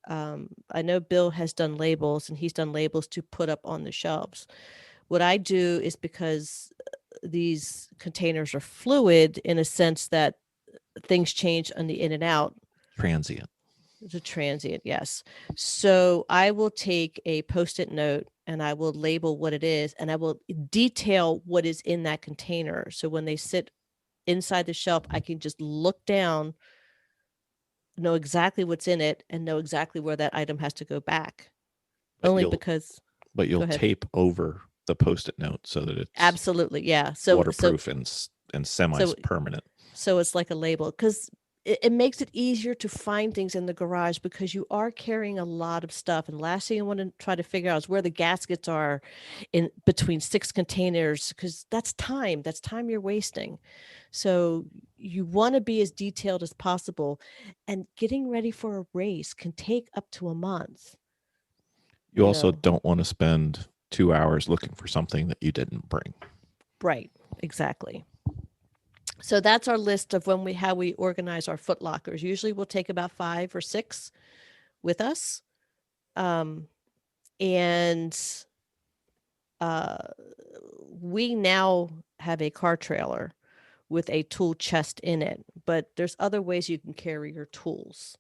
I know Bill has done labels, and he's done labels to put up on the shelves. What I do is, because these containers are fluid in a sense that things change on the in and out. Transient. The transient, yes. So I will take a Post-it note and I will label what it is, and I will detail what is in that container. So when they sit inside the shelf, I can just look down, know exactly what's in it, and know exactly where that item has to go back. But you'll tape over the Post-it note so that it's absolutely, yeah. So waterproof and semi-permanent. So it's like a label, because it makes it easier to find things in the garage, because you are carrying a lot of stuff. And last thing you want to try to figure out is where the gaskets are in between 6 containers, because that's time you're wasting. So you want to be as detailed as possible, and getting ready for a race can take up to a month. You also don't want to spend 2 hours looking for something that you didn't bring. Right, exactly. So that's our list of how we organize our foot lockers. Usually we'll take about 5 or 6 with us. We now have a car trailer with a tool chest in it, but there's other ways you can carry your tools.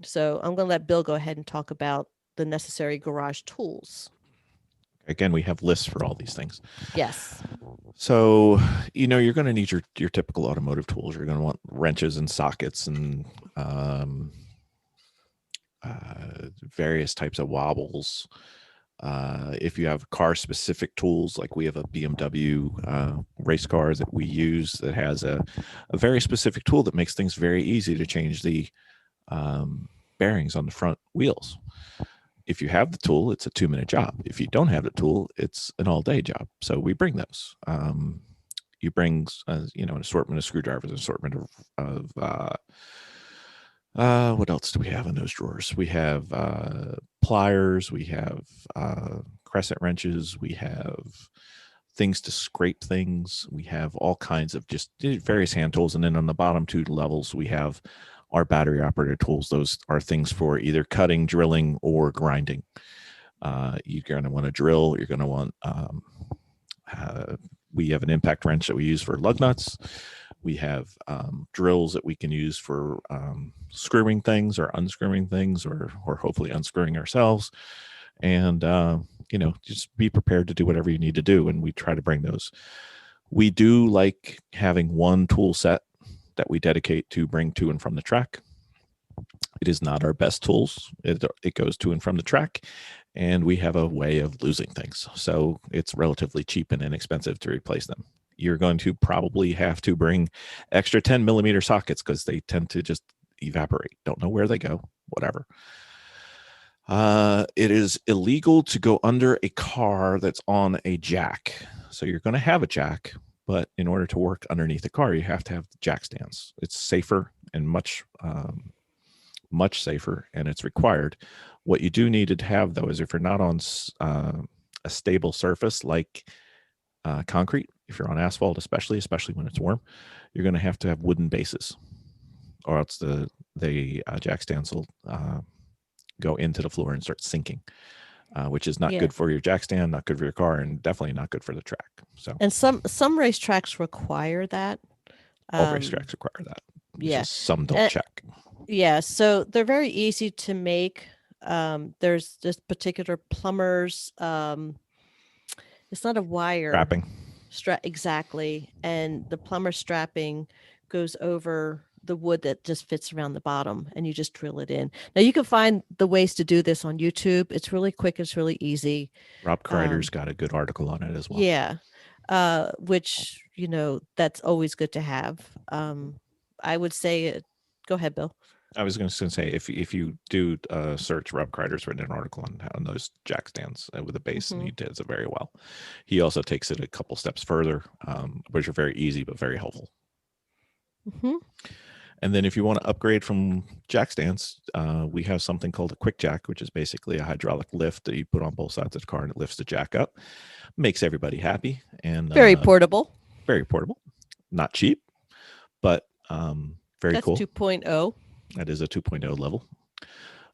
So I'm going to let Bill go ahead and talk about the necessary garage tools. Again, we have lists for all these things. Yes. So, you're going to need your typical automotive tools. You're going to want wrenches and sockets and various types of wobbles. If you have car-specific tools, like we have a BMW race car that we use that has a very specific tool that makes things very easy to change the bearings on the front wheels. If you have the tool, it's a 2-minute job. If you don't have the tool, it's an all-day job. So we bring those. You bring, an assortment of screwdrivers, an assortment of what else do we have in those drawers? We have pliers, we have crescent wrenches, we have things to scrape things. We have all kinds of just various hand tools. And then on the bottom 2 levels, we have our battery operated tools. Those are things for either cutting, drilling, or grinding. You're going to want to drill. You're going to want, we have an impact wrench that we use for lug nuts. We have drills that we can use for screwing things or unscrewing things, or hopefully unscrewing ourselves. And, just be prepared to do whatever you need to do. And we try to bring those. We do like having one tool set that we dedicate to bring to and from the track. It is not our best tools. It goes to and from the track, and we have a way of losing things. So it's relatively cheap and inexpensive to replace them. You're going to probably have to bring extra 10 millimeter sockets because they tend to just evaporate. Don't know where they go, whatever. It is illegal to go under a car that's on a jack. So you're going to have a jack, but in order to work underneath the car, you have to have the jack stands. It's safer and much safer, and it's required. What you do need to have, though, is if you're not on a stable surface like concrete, if you're on asphalt, especially when it's warm, you're going to have wooden bases, or else the jack stands will go into the floor and start sinking, which is not good for your jack stand, not good for your car, and definitely not good for the track. So, and some racetracks require that. All racetracks require that. Just some don't check. Yeah, so they're very easy to make. There's this particular plumber's. It's not a wire Strapping. Exactly, and the plumber strapping goes over the wood that just fits around the bottom, and you just drill it in. Now you can find the ways to do this on YouTube. It's really quick. It's really easy. Rob Kreider's got a good article on it as well. Yeah, which that's always good to have. I would say, go ahead, Bill. I was going to say if you do search, Rob Kreider's written an article on those jack stands with a base, and he does it very well. He also takes it a couple steps further, which are very easy but very helpful. Mm-hmm. And then if you want to upgrade from jack stands, we have something called a quick jack, which is basically a hydraulic lift that you put on both sides of the car, and it lifts the jack up. Makes everybody happy, and very portable. Very portable. Not cheap, but very That's cool. 2.0. That is a 2.0 level,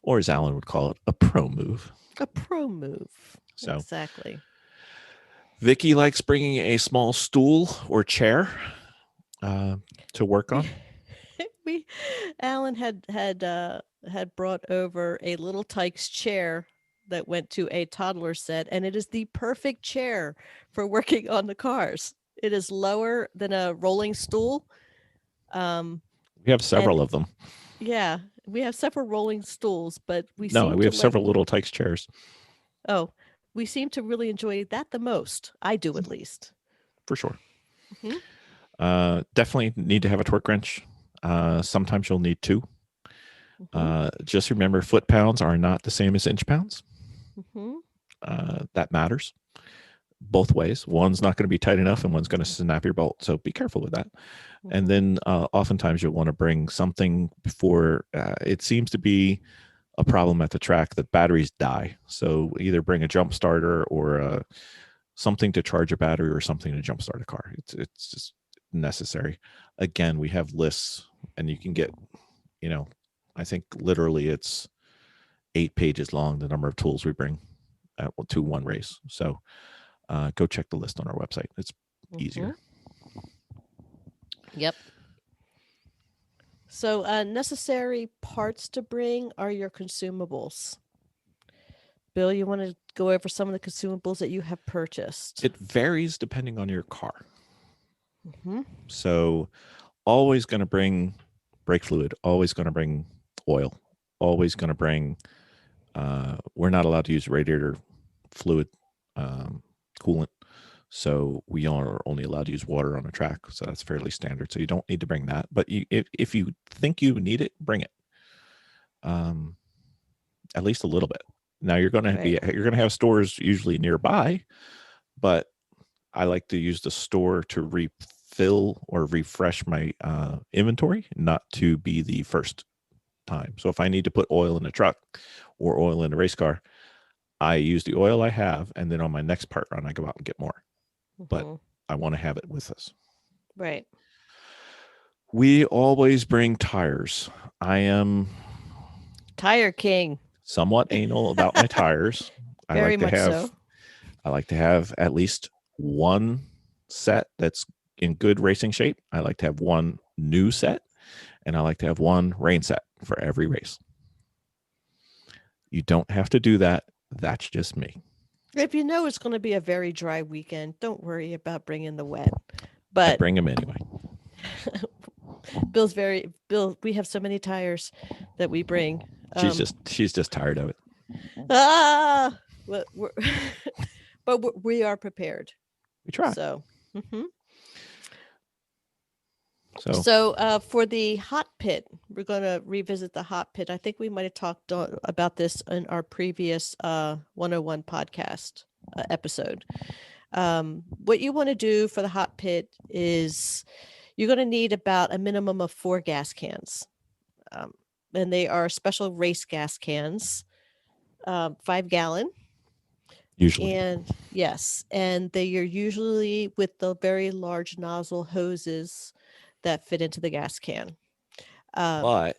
or as Alan would call it, a pro move. A pro move. So exactly. Vicki likes bringing a small stool or chair to work on. Alan had brought over a Little Tykes chair that went to a toddler set, and it is the perfect chair for working on the cars. It is lower than a rolling stool. We have several of them. Yeah, we have several rolling stools, but we have several Little Tykes chairs. Oh, we seem to really enjoy that the most. I do, at least. For sure. Mm-hmm. Definitely need to have a torque wrench. Sometimes you'll need 2. Just remember, foot pounds are not the same as inch pounds. That matters both ways. One's not going to be tight enough, and one's going to snap your bolt. So be careful with that. And then oftentimes you'll want to bring something before it seems to be a problem at the track that batteries die. So either bring a jump starter or something to charge a battery or something to jump start a car. It's just necessary. Again, we have lists, and you can get, I think literally it's 8 pages long, the number of tools we bring to one race. So go check the list on our website. It's easier. Yep. So necessary parts to bring are your consumables. Bill, you want to go over some of the consumables that you have purchased? It varies depending on your car. So always going to bring brake fluid, always going to bring oil, always going to bring, we're not allowed to use radiator fluid coolant. So we are only allowed to use water on a track. So that's fairly standard. So you don't need to bring that. But if you think you need it, bring it. at least a little bit. Now you're going to have stores usually nearby, but I like to use the store to refill or refresh my inventory, not to be the first time. So if I need to put oil in a truck or oil in a race car, I use the oil I have, and then on my next part run, I go out and get more. But I want to have it with us. Right. We always bring tires. I am Tire king. somewhat anal about my tires. Very much so. I like to have at least one set that's in good racing shape. I like to have one new set, and I like to have one rain set for every race. You don't have to do that. That's just me. If you know it's going to be a very dry weekend, don't worry about bringing the wet. But I bring them anyway. Bill, we have so many tires that we bring. She's just tired of it. But we are prepared. We try. So, So for the hot pit, we're going to revisit the hot pit. I think we might have talked about this in our previous 101 podcast episode. What you want to do for the hot pit is you're going to need about a minimum of 4 gas cans. And they are special race gas cans, 5-gallon. Usually. And yes, and they are usually with the very large nozzle hoses that fit into the gas can. But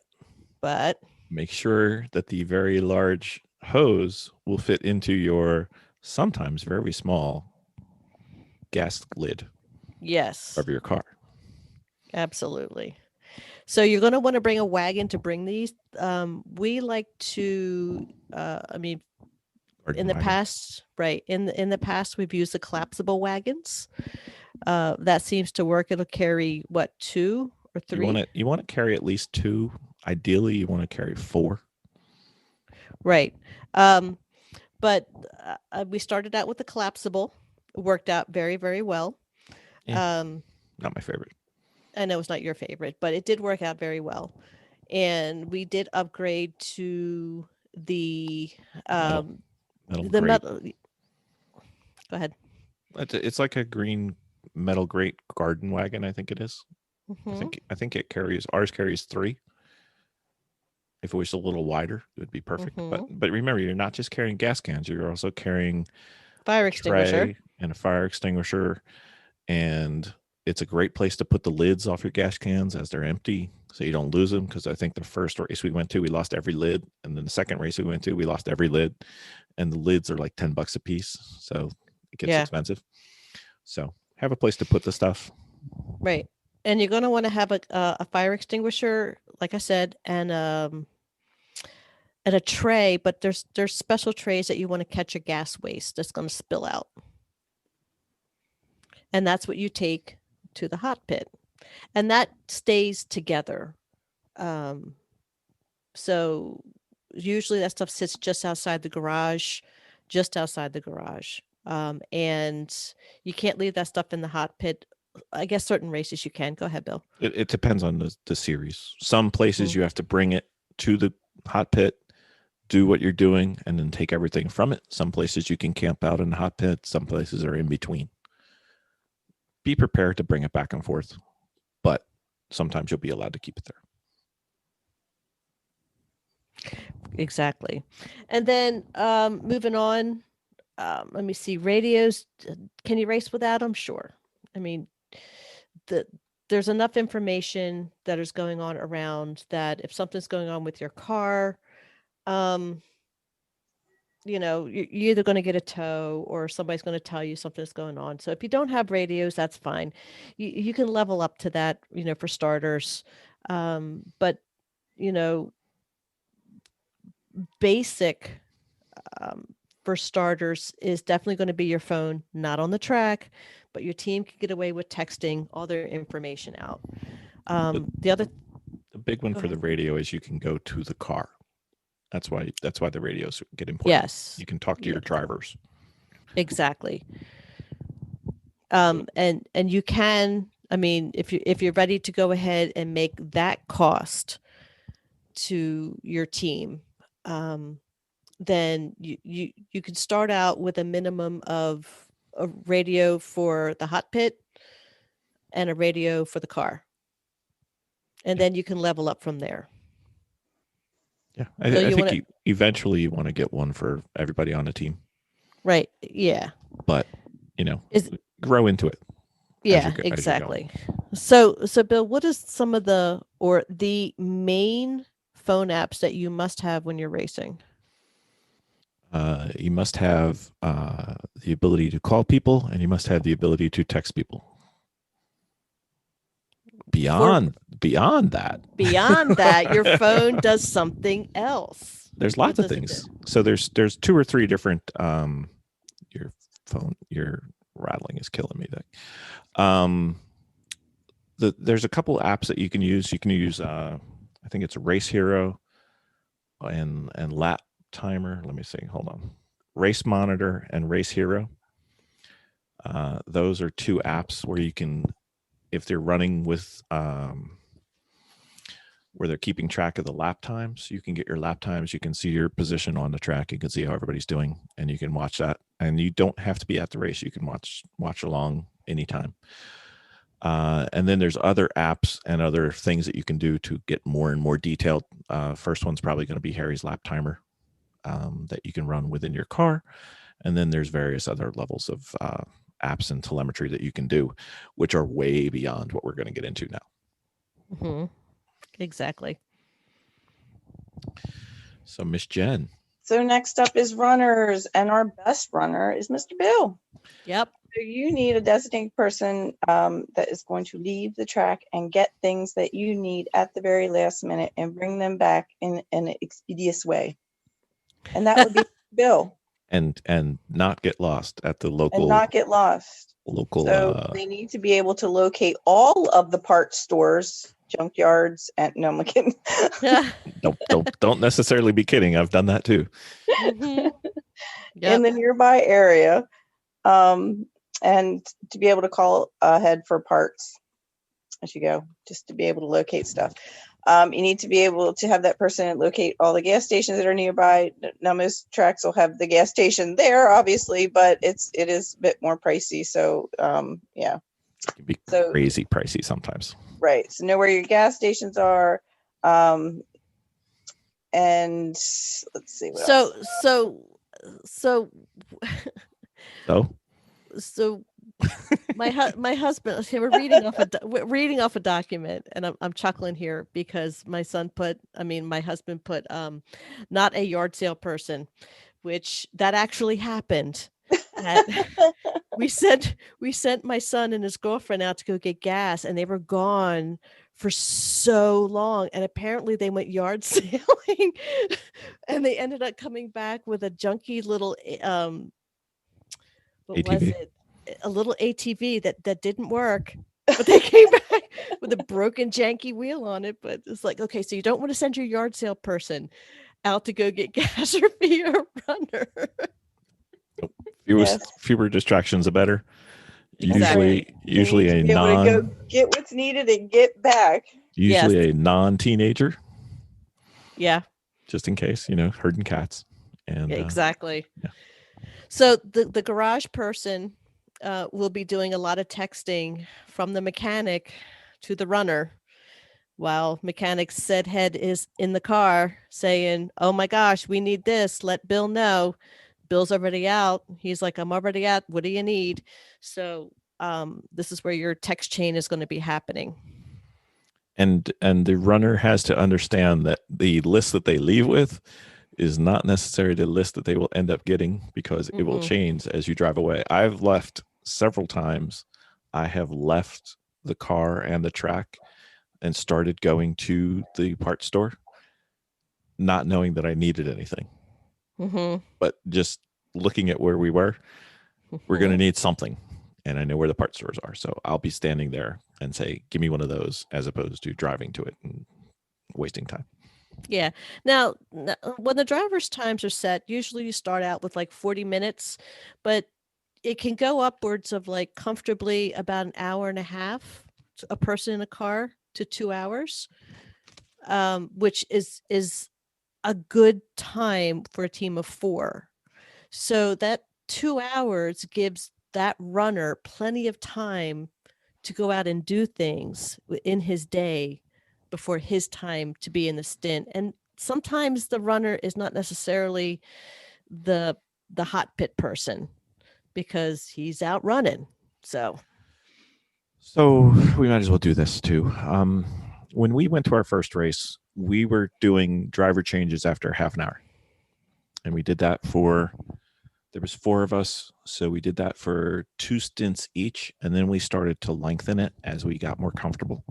make sure that the very large hose will fit into your sometimes very small gas lid. Yes. Of your car. Absolutely. So you're going to want to bring a wagon to bring these. We like to, in the past, right? In the past, we've used the collapsible wagons. That seems to work. It'll carry 2 or 3. You want to carry at least 2. Ideally, you want to carry 4. Right. But we started out with the collapsible. It worked out very, very well. Yeah. Not my favorite. I know it's not your favorite, but it did work out very well. And we did upgrade to the metal. Go ahead. It's like a green metal grate garden wagon, I think it is. I think ours carries 3. If it was a little wider, it would be perfect. But remember, you're not just carrying gas cans, you're also carrying fire extinguisher and a fire extinguisher. And it's a great place to put the lids off your gas cans as they're empty, so you don't lose them. Because I think the first race we went to, we lost every lid, and then the second race we went to, we lost every lid, and the lids are like $10 a piece, so it gets expensive. So have a place to put the stuff. Right, and you're going to want to have a fire extinguisher, like I said, and a tray. But there's special trays that you want to catch your gas waste that's going to spill out, and that's what you take to the hot pit, and that stays together. So usually that stuff sits just outside the garage, and you can't leave that stuff in the hot pit. I guess certain races you can. Go ahead, Bill. It depends on the series. Some places you have to bring it to the hot pit, do what you're doing, and then take everything from it. Some places you can camp out in the hot pit. Some places are in between. Be prepared to bring it back and forth, but sometimes you'll be allowed to keep it there. Exactly. And then moving on, let me see, radios. Can you race without them? Sure. I mean, there's enough information that is going on around that if something's going on with your car, you're either going to get a tow or somebody's going to tell you something's going on. So if you don't have radios, that's fine. You can level up to that, for starters. But, basic for starters is definitely going to be your phone, not on the track, but your team can get away with texting all their information out. The big one for the radio is you can go to the car. That's why the radios get important. Yes. You can talk to your drivers. Exactly. And you can, if you're ready to go ahead and make that cost to your team, then you can start out with a minimum of a radio for the hot pit and a radio for the car. And then you can level up from there. Yeah, So I you think wanna- eventually you want to get one for everybody on the team, Right. Yeah. but grow into it. Yeah, as you're going. exactly. So Bill, what is some of the main phone apps that you must have when you're racing? You must have the ability to call people, and you must have the ability to text people. Beyond that, your phone does something else. there's What lots of does it things. do? So there's 2 or 3 different. Your phone, your rattling is killing me. There's a couple apps that you can use. You can use I think it's Race Hero and Lap Timer. Let me see. Hold on. Race Monitor and Race Hero. Those are 2 apps where you can, if they're running with where they're keeping track of the lap times, you can get your lap times. You can see your position on the track. You can see how everybody's doing, and you can watch that. And you don't have to be at the race. You can watch along anytime. And then there's other apps and other things that you can do to get more and more detailed. First one's probably going to be Harry's Lap Timer that you can run within your car. And then there's various other levels of apps and telemetry that you can do, which are way beyond what we're going to get into now. Mm-hmm. Exactly. So Miss Jen. So next up is runners, and our best runner is Mr. Bill. Yep. So you need a designated person that is going to leave the track and get things that you need at the very last minute and bring them back in an expeditious way. And that would be Bill. And not get lost at the local. And not get lost. So they need to be able to locate all of the parts stores, junkyards, and no, I'm kidding. don't necessarily be kidding. I've done that too. Mm-hmm. Yep. In the nearby area, and to be able to call ahead for parts as you go, just to be able to locate stuff. You need to be able to have that person locate all the gas stations that are nearby. Now, most tracks will have the gas station there, obviously, but it is a bit more pricey. So, yeah. It can be crazy pricey sometimes. Right. So know where your gas stations are. And let's see what else. So my husband, okay, we're reading off a document, and I'm chuckling here because my husband put not a yard sale person, which that actually happened. We sent my son and his girlfriend out to go get gas, and they were gone for so long, and apparently they went yard sailing, and they ended up coming back with a junky little what ATV. was it? A little ATV that didn't work, but they came back with a broken janky wheel on it. But it's like, okay, so you don't want to send your yard sale person out to go get gas or be a runner. Fewer distractions, the better. Exactly. Usually a go get what's needed and get back. Usually a non-teenager. Yeah. Just in case, herding cats. And exactly. Yeah. So the garage person will be doing a lot of texting from the mechanic to the runner, while mechanic's said head is in the car saying, "Oh my gosh, we need this. Let Bill know. Bill's already out." He's like, "I'm already out. What do you need?" So this is where your text chain is going to be happening. And the runner has to understand that the list that they leave with is not necessarily the list that they will end up getting, because it will change as you drive away. I've left several times. I have left the car and the track and started going to the parts store, not knowing that I needed anything. But just looking at where we were, we're going to need something. And I know where the parts stores are. So I'll be standing there and say, give me one of those, as opposed to driving to it and wasting time. Yeah. Now, when the driver's times are set, usually you start out with like 40 minutes, but it can go upwards of like comfortably about an hour and a half, a person in a car, to 2 hours. which is a good time for a team of 4. So that 2 hours gives that runner plenty of time to go out and do things in his day before his time to be in the stint. And sometimes the runner is not necessarily the hot pit person because he's out running. So we might as well do this too. When we went to our first race, we were doing driver changes after half an hour, and we did that there was 4 of us, so we did that for 2 stints each, and then we started to lengthen it as we got more comfortable.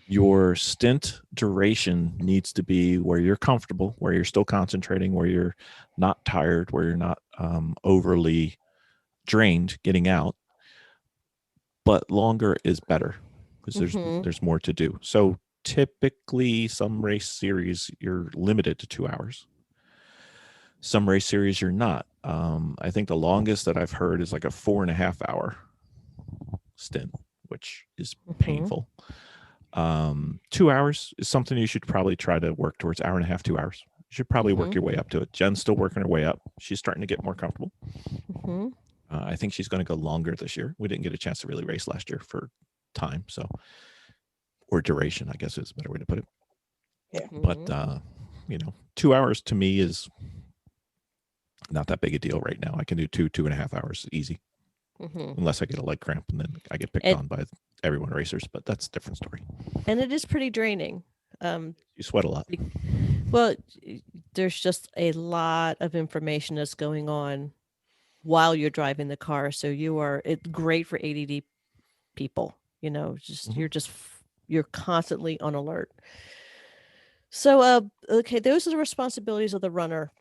Your stint duration needs to be where you're comfortable, where you're still concentrating, where you're not tired, where you're not overly drained getting out. But longer is better because there's more to do. So typically, some race series you're limited to 2 hours. Some race series you're not. I think the longest that I've heard is like a 4.5 hour stint, which is painful. 2 hours is something you should probably try to work towards. 1.5 hours, 2 hours. You should probably work your way up to it. Jen's still working her way up. She's starting to get more comfortable. I think she's going to go longer this year. We didn't get a chance to really race last year for time, or duration, I guess is a better way to put it. Yeah. But 2 hours to me is not that big a deal right now. I can do 2.5 hours easy, unless I get a leg cramp and then I get picked on by everyone racers. But that's a different story. And it is pretty draining. You sweat a lot. Well, there's just a lot of information that's going on while you're driving the car. So it's great for ADD people, you're constantly on alert. So, okay, those are the responsibilities of the runner.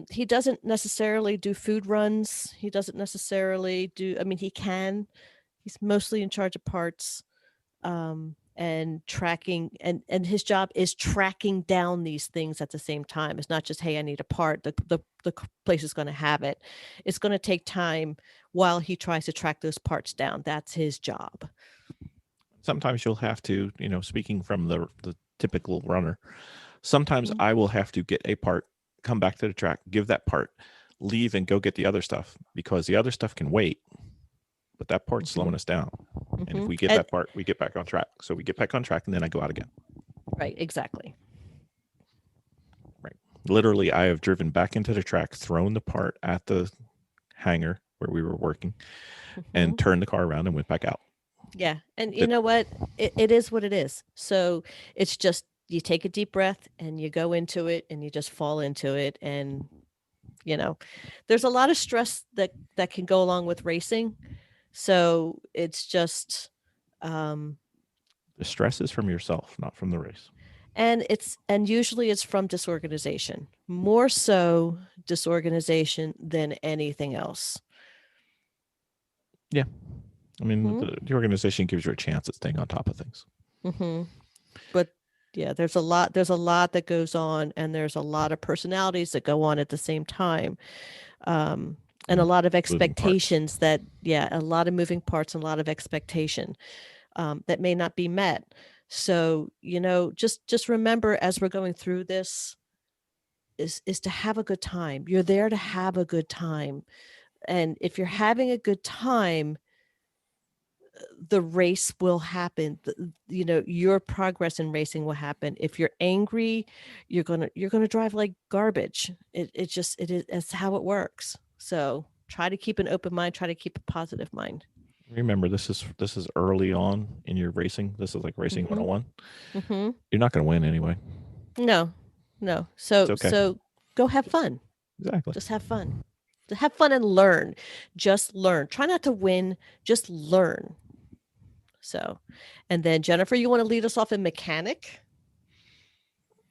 He doesn't necessarily do food runs. He doesn't necessarily he's mostly in charge of parts, and tracking, and his job is tracking down these things at the same time. It's not just, hey, I need a part. The place is going to have it. It's going to take time while he tries to track those parts down. That's his job. Sometimes you'll have to, speaking from the typical runner, sometimes I will have to get a part, come back to the track, give that part, leave and go get the other stuff, because the other stuff can wait, but that part's slowing us down. And if we get that part, we get back on track. So we get back on track and then I go out again. Right, exactly. Right. Literally, I have driven back into the track, thrown the part at the hangar where we were working, and turned the car around and went back out. Yeah. And you know what? It is what it is. So it's just, you take a deep breath and you go into it and you just fall into it. And, there's a lot of stress that can go along with racing. So it's just, the stress is from yourself, not from the race. And usually it's from disorganization, more so disorganization than anything else. Yeah. I mean, the organization gives you a chance at staying on top of things. But yeah, there's a lot that goes on, and there's a lot of personalities that go on at the same time. And a lot of expectations a lot of moving parts and a lot of expectation that may not be met. So, just remember, as we're going through this, is to have a good time. You're there to have a good time. And if you're having a good time, the race will happen. Your progress in racing will happen. If you're angry, you're gonna drive like garbage. It's how it works. So try to keep an open mind. Try to keep a positive mind. Remember, this is early on in your racing. This is like racing 101. You're not going to win anyway. No. So okay. So go have fun. Exactly. Just have fun. Have fun and learn. Just learn. Try not to win. Just learn. So, and then Jennifer, you want to lead us off in mechanic?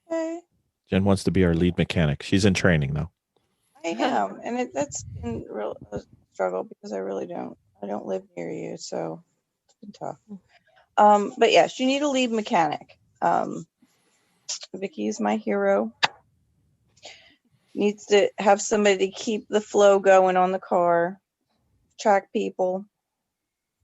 Okay. Jen wants to be our lead mechanic. She's in training though. I am, and that's been a struggle because I don't live near you, so it's been tough. But yes, you need a lead mechanic. Vicki is my hero. Needs to have somebody to keep the flow going on the car, track people.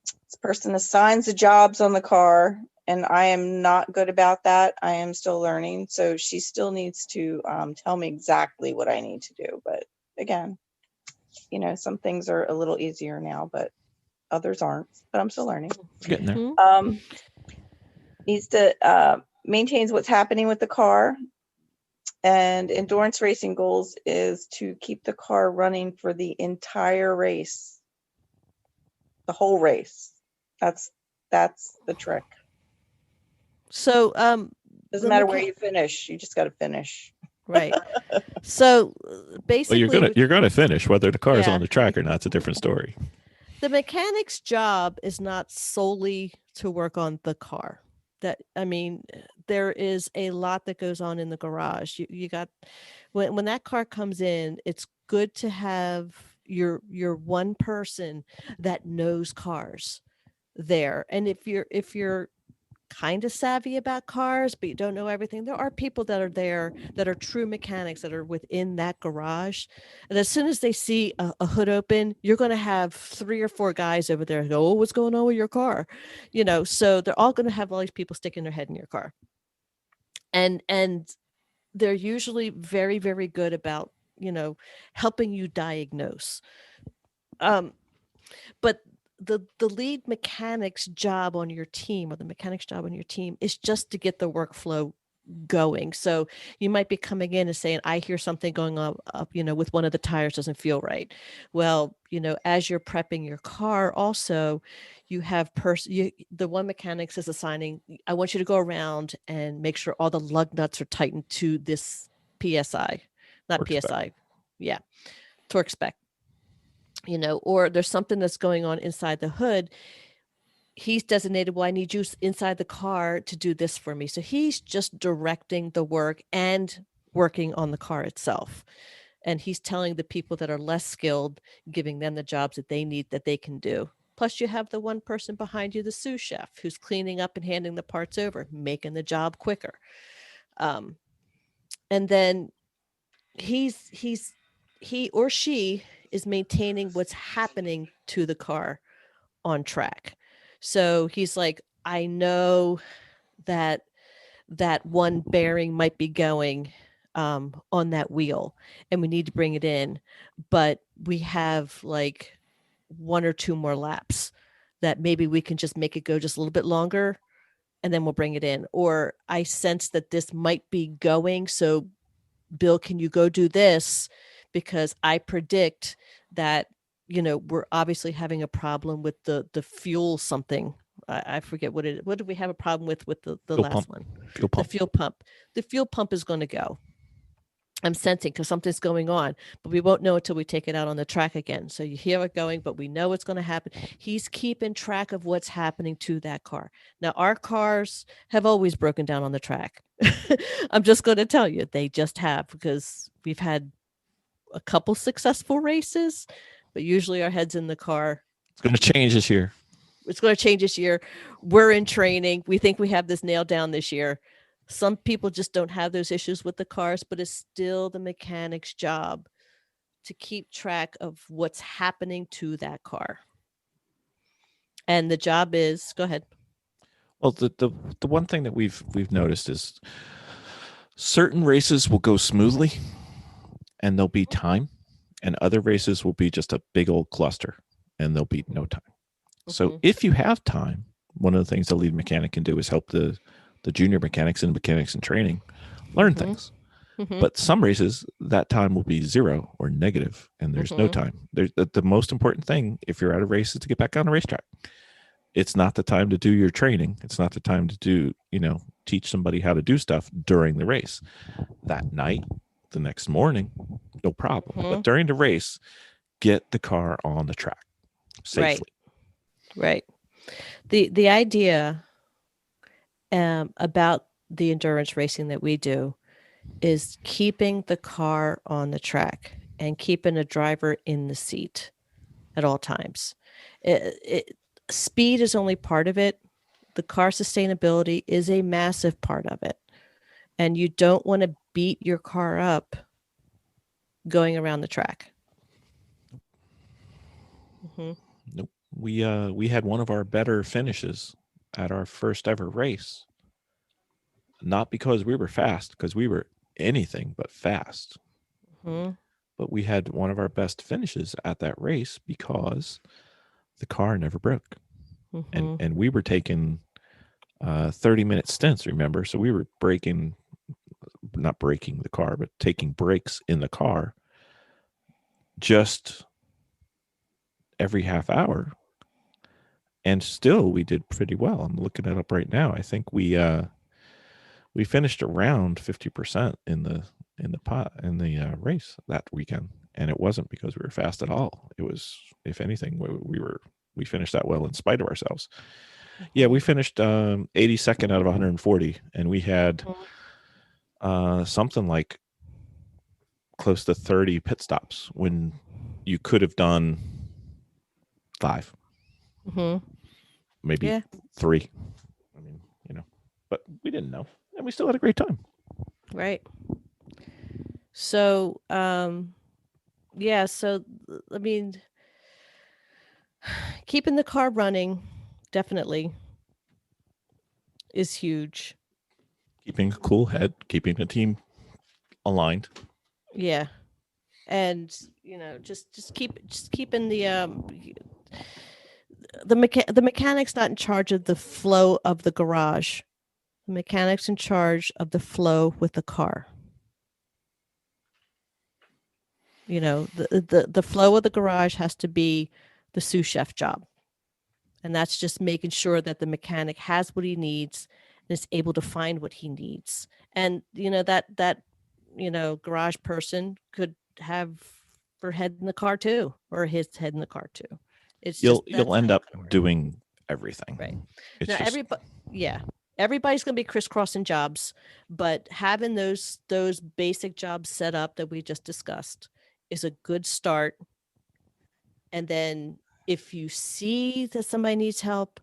This person assigns the jobs on the car and I am not good about that. I am still learning. So she still needs to tell me exactly what I need to do. But again, some things are a little easier now, but others aren't. But I'm still learning. Getting there. Mhm. Needs to maintains what's happening with the car. And endurance racing goals is to keep the car running for the entire race, the whole race. That's the trick. So Doesn't the matter where you finish, you just got to finish. right. So Well, basically, you're gonna finish whether the car is Yeah. on the track or not. It's a different story. the mechanic's job is not solely to work on the car. There is a lot that goes on in the garage. You got when that car comes in, it's good to have your one person that knows cars there. And if you're kind of savvy about cars, but you don't know everything, there are people that are there that are true mechanics that are within that garage. And as soon as they see a hood open, you're going to have 3 or 4 guys over there go, "Oh, what's going on with your car?" So they're all going to have all these people sticking their head in your car. And they're usually very, very good about, helping you diagnose. But the lead mechanic's job on your team, or the mechanic's job on your team, is just to get the workflow going. So you might be coming in and saying, "I hear something going on up, with one of the tires doesn't feel right." Well, as you're prepping your car, also you have the one mechanics is assigning, "I want you to go around and make sure all the lug nuts are tightened to this PSI, not Torque spec. PSI, yeah, torque spec." Or there's something that's going on inside the hood. He's designated, "Well, I need you inside the car to do this for me." So he's just directing the work and working on the car itself. And he's telling the people that are less skilled, giving them the jobs that they need that they can do. Plus, you have the one person behind you, the sous chef, who's cleaning up and handing the parts over, making the job quicker. And then he or she is maintaining what's happening to the car on track. So he's like, "I know that one bearing might be going on that wheel, and we need to bring it in, but we have like 1 or 2 more laps that maybe we can just make it go just a little bit longer, and then we'll bring it in. Or I sense that this might be going, so Bill, can you go do this? Because I predict that, we're obviously having a problem with the fuel something. I forget what did we have a problem with the Fuel last pump. one? Fuel The pump. fuel pump. The fuel pump is going to go. I'm sensing, because something's going on, but we won't know until we take it out on the track again. So you hear it going, but we know it's going to happen. He's keeping track of what's happening to that car. Now, our cars have always broken down on the track. I'm just going to tell you, they just have, because we've had a couple successful races, but usually our head's in the car. It's going to change this year. It's going to change this year. We're in training. We think we have this nailed down this year. Some people just don't have those issues with the cars, but it's still the mechanic's job to keep track of what's happening to that car. And the job is, go ahead. Well, the one thing that we've noticed is certain races will go smoothly and there'll be time, and other races will be just a big old cluster and there'll be no time. So if you have time, one of the things the lead mechanic can do is help the junior mechanics and mechanics in training learn things. But some races, that time will be 0 or negative, and there's no time. The most important thing, if you're at a race, is to get back on a racetrack. It's not the time to do your training. It's not the time to do, teach somebody how to do stuff during the race. That night, the next morning, no problem. But during the race, get the car on the track safely. Right. The idea about the endurance racing that we do is keeping the car on the track and keeping a driver in the seat at all times. Speed is only part of it. The car sustainability is a massive part of it. And you don't want to beat your car up going around the track. Nope. We had one of our better finishes at our first ever race, not because we were fast, because we were anything but fast, Mhm. but we had one of our best finishes at that race because the car never broke. Mhm. And we were taking 30-minute stints, remember? So we were not breaking the car, but taking breaks in the car just every half hour. And still we did pretty well. I'm looking it up right now. I think we finished around 50% in the race that weekend. And it wasn't because we were fast at all. It was, if anything, we finished that well in spite of ourselves. Yeah, we finished 82nd out of 140, and we had something like close to 30 pit stops when you could have done 5, Mhm. maybe Yeah. 3. I mean, but we didn't know, and we still had a great time. Right. So, yeah. So, I mean, keeping the car running definitely is huge. Keeping a cool head, keeping the team aligned. Yeah. And just keeping the mechanic's not in charge of the flow of the garage. The mechanic's in charge of the flow with the car. The flow of the garage has to be the sous chef job. And that's just making sure that the mechanic has what he needs and is able to find what he needs. And that garage person could have her head in the car too, or his head in the car too. It's You'll just that's end how up it's gonna work. doing everything. Right. It's Now just everybody's going to be crisscrossing jobs, but having those basic jobs set up that we just discussed is a good start. And then if you see that somebody needs help.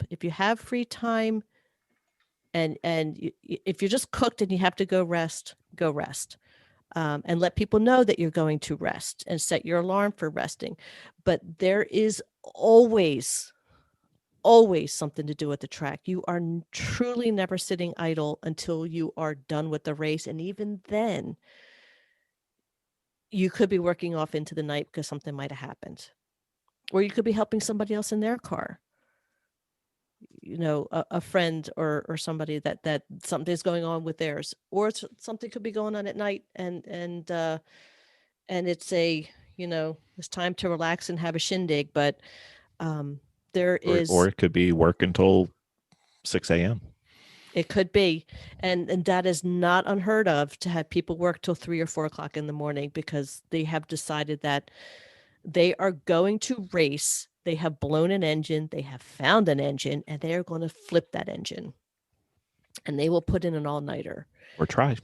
If you have free time and if you're just cooked and you have to go rest, and let people know that you're going to rest and set your alarm for resting. But there is always something to do at the track. You are truly never sitting idle until you are done with the race. And even then, you could be working off into the night because something might have happened. Or you could be helping somebody else in their car. A friend or somebody that something's going on with theirs. Or something could be going on at night and it's it's time to relax and have a shindig. But there is... or it could be work until 6 a.m. It could be. And that is not unheard of, to have people work till 3 or 4 o'clock in the morning because they have decided that they are going to race. They have blown an engine. They have found an engine, and they are going to flip that engine. And they will put in an all-nighter. Or try.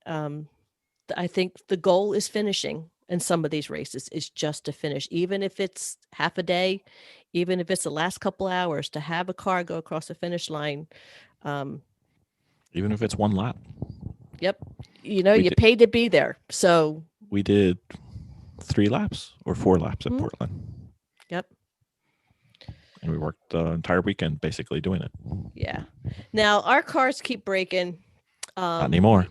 I think the goal is finishing in some of these races, is just to finish, even if it's half a day, even if it's the last couple hours, to have a car go across the finish line. Even if it's 1 lap. Yep. You paid to be there. So we did 3 laps or 4 laps at Portland. Yep. And we worked the entire weekend basically doing it. Yeah. Now our cars keep breaking. Not anymore.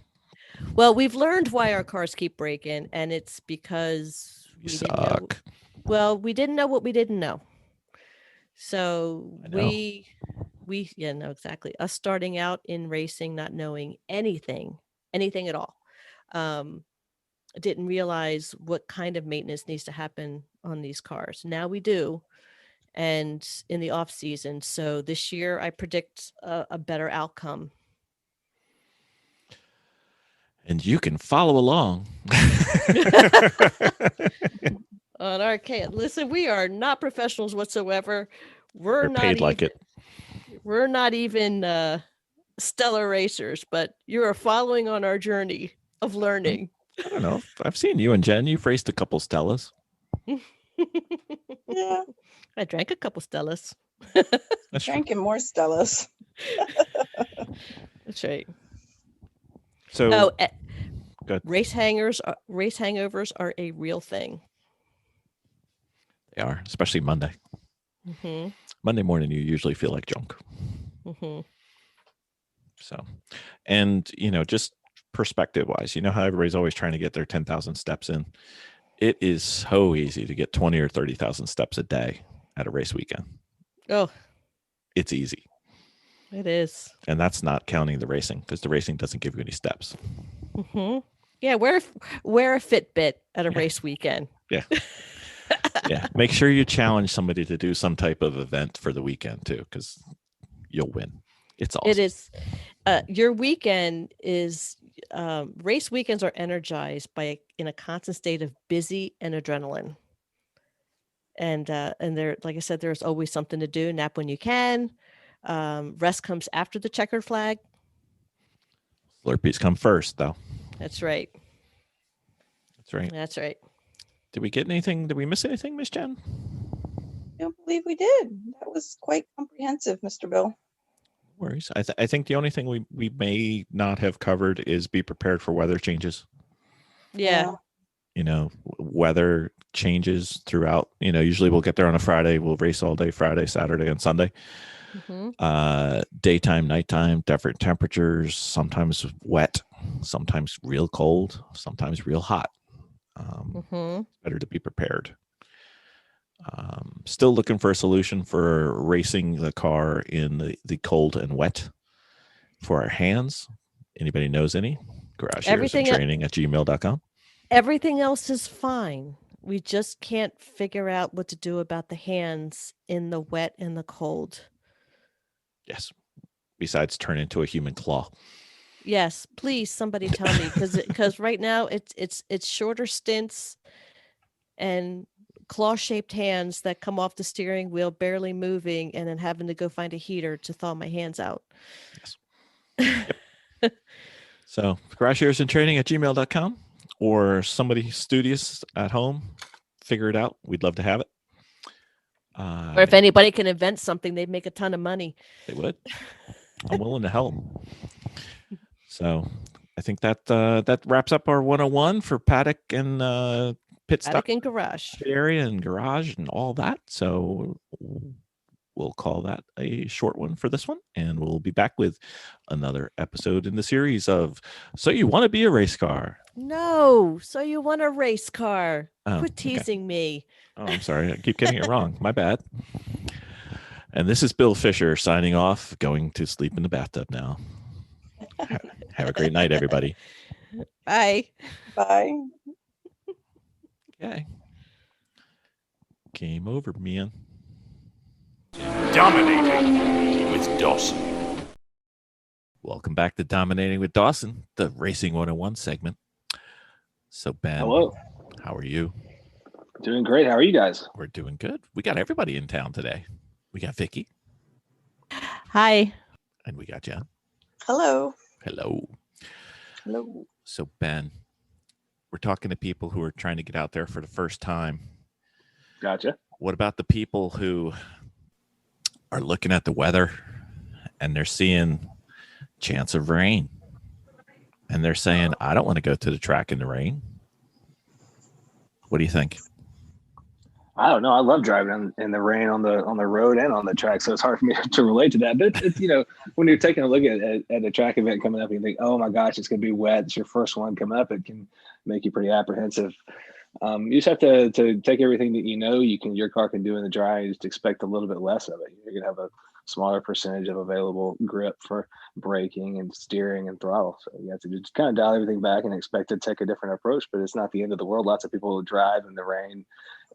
Well, we've learned why our cars keep breaking, and it's because we suck. We didn't know what we didn't know. So we no, exactly. Us starting out in racing, not knowing anything at all. Didn't realize what kind of maintenance needs to happen on these cars. Now we do, and in the off season. So this year I predict a better outcome. And you can follow along. On our kit. Listen, we are not professionals whatsoever. We're not paid like it. We're not even stellar racers, but you are following on our journey of learning. I don't know. I've seen you and Jen. You've raced a couple Stellas. Yeah. I drank a couple Stellas. Drinking more Stellas. That's right. So race hangovers are a real thing. They are, especially Monday. Mm-hmm. Monday morning, you usually feel like junk. Mm-hmm. So, and just perspective wise, how everybody's always trying to get their 10,000 steps in. It is so easy to get 20 or 30,000 steps a day at a race weekend. Oh, it's easy. It is. And that's not counting the racing, because the racing doesn't give you any steps. Mm-hmm. Yeah, wear a Fitbit at a race weekend. Yeah. Yeah. Make sure you challenge somebody to do some type of event for the weekend too, because you'll win. It's awesome. It is. Your weekend is race weekends are energized in a constant state of busy and adrenaline. And there, like I said, there's always something to do. Nap when you can. Rest comes after the checkered flag. Slurpees come first, though. That's right. That's right. That's right. Did we get anything? Did we miss anything, Miss Jen? I don't believe we did. That was quite comprehensive, Mr. Bill. No worries. I think the only thing we may not have covered is be prepared for weather changes. Yeah. Weather changes throughout. Usually we'll get there on a Friday. We'll race all day Friday, Saturday, and Sunday. Mm-hmm. Daytime, nighttime, different temperatures, sometimes wet, sometimes real cold, sometimes real hot. Better to be prepared. Still looking for a solution for racing the car in the cold and wet for our hands. Anybody knows any? GarageHairsandTraining@gmail.com. Everything else is fine. We just can't figure out what to do about the hands in the wet and the cold. Yes. Besides turn into a human claw. Yes, please, somebody tell me, because right now it's shorter stints and claw-shaped hands that come off the steering wheel, barely moving, and then having to go find a heater to thaw my hands out. Yes. Yep. So, GarageHairsandTraining@gmail.com, or somebody studious at home, figure it out. We'd love to have it. Or if anybody can invent something, they'd make a ton of money. They would. I'm willing to help. So I think that wraps up our 101 for Paddock and pit stop Paddock and garage area and garage and all that. So we'll call that a short one for this one, and we'll be back with another episode in the series of So You Want to Be a Race Car? No, So You Want a Race Car? Oh, Quit teasing me. Oh, I'm sorry. I keep getting it wrong. My bad. And this is Bill Fisher signing off, going to sleep in the bathtub now. Have a great night, everybody. Bye. Bye. Okay. Game over, man. Dominating with Dawson. Welcome back to Dominating with Dawson, the Racing 101 segment. So, Ben. Hello. How are you? Doing great. How are you guys? We're doing good. We got everybody in town today. We got Vicki. Hi. And we got Jen. Hello. Hello. Hello. So, Ben, we're talking to people who are trying to get out there for the first time. Gotcha. What about the people who are looking at the weather and they're seeing chance of rain? And they're saying, I don't want to go to the track in the rain. What do you think? I don't know. I love driving in the rain on the road and on the track, so it's hard for me to relate to that. But it's when you're taking a look at a track event coming up, and you think, oh my gosh, it's going to be wet. It's your first one coming up. It can make you pretty apprehensive. You just have to take everything that your car can do in the dry, and just expect a little bit less of it. You're going to have a smaller percentage of available grip for braking and steering and throttle. So you have to just kind of dial everything back and expect to take a different approach, but it's not the end of the world. Lots of people drive in the rain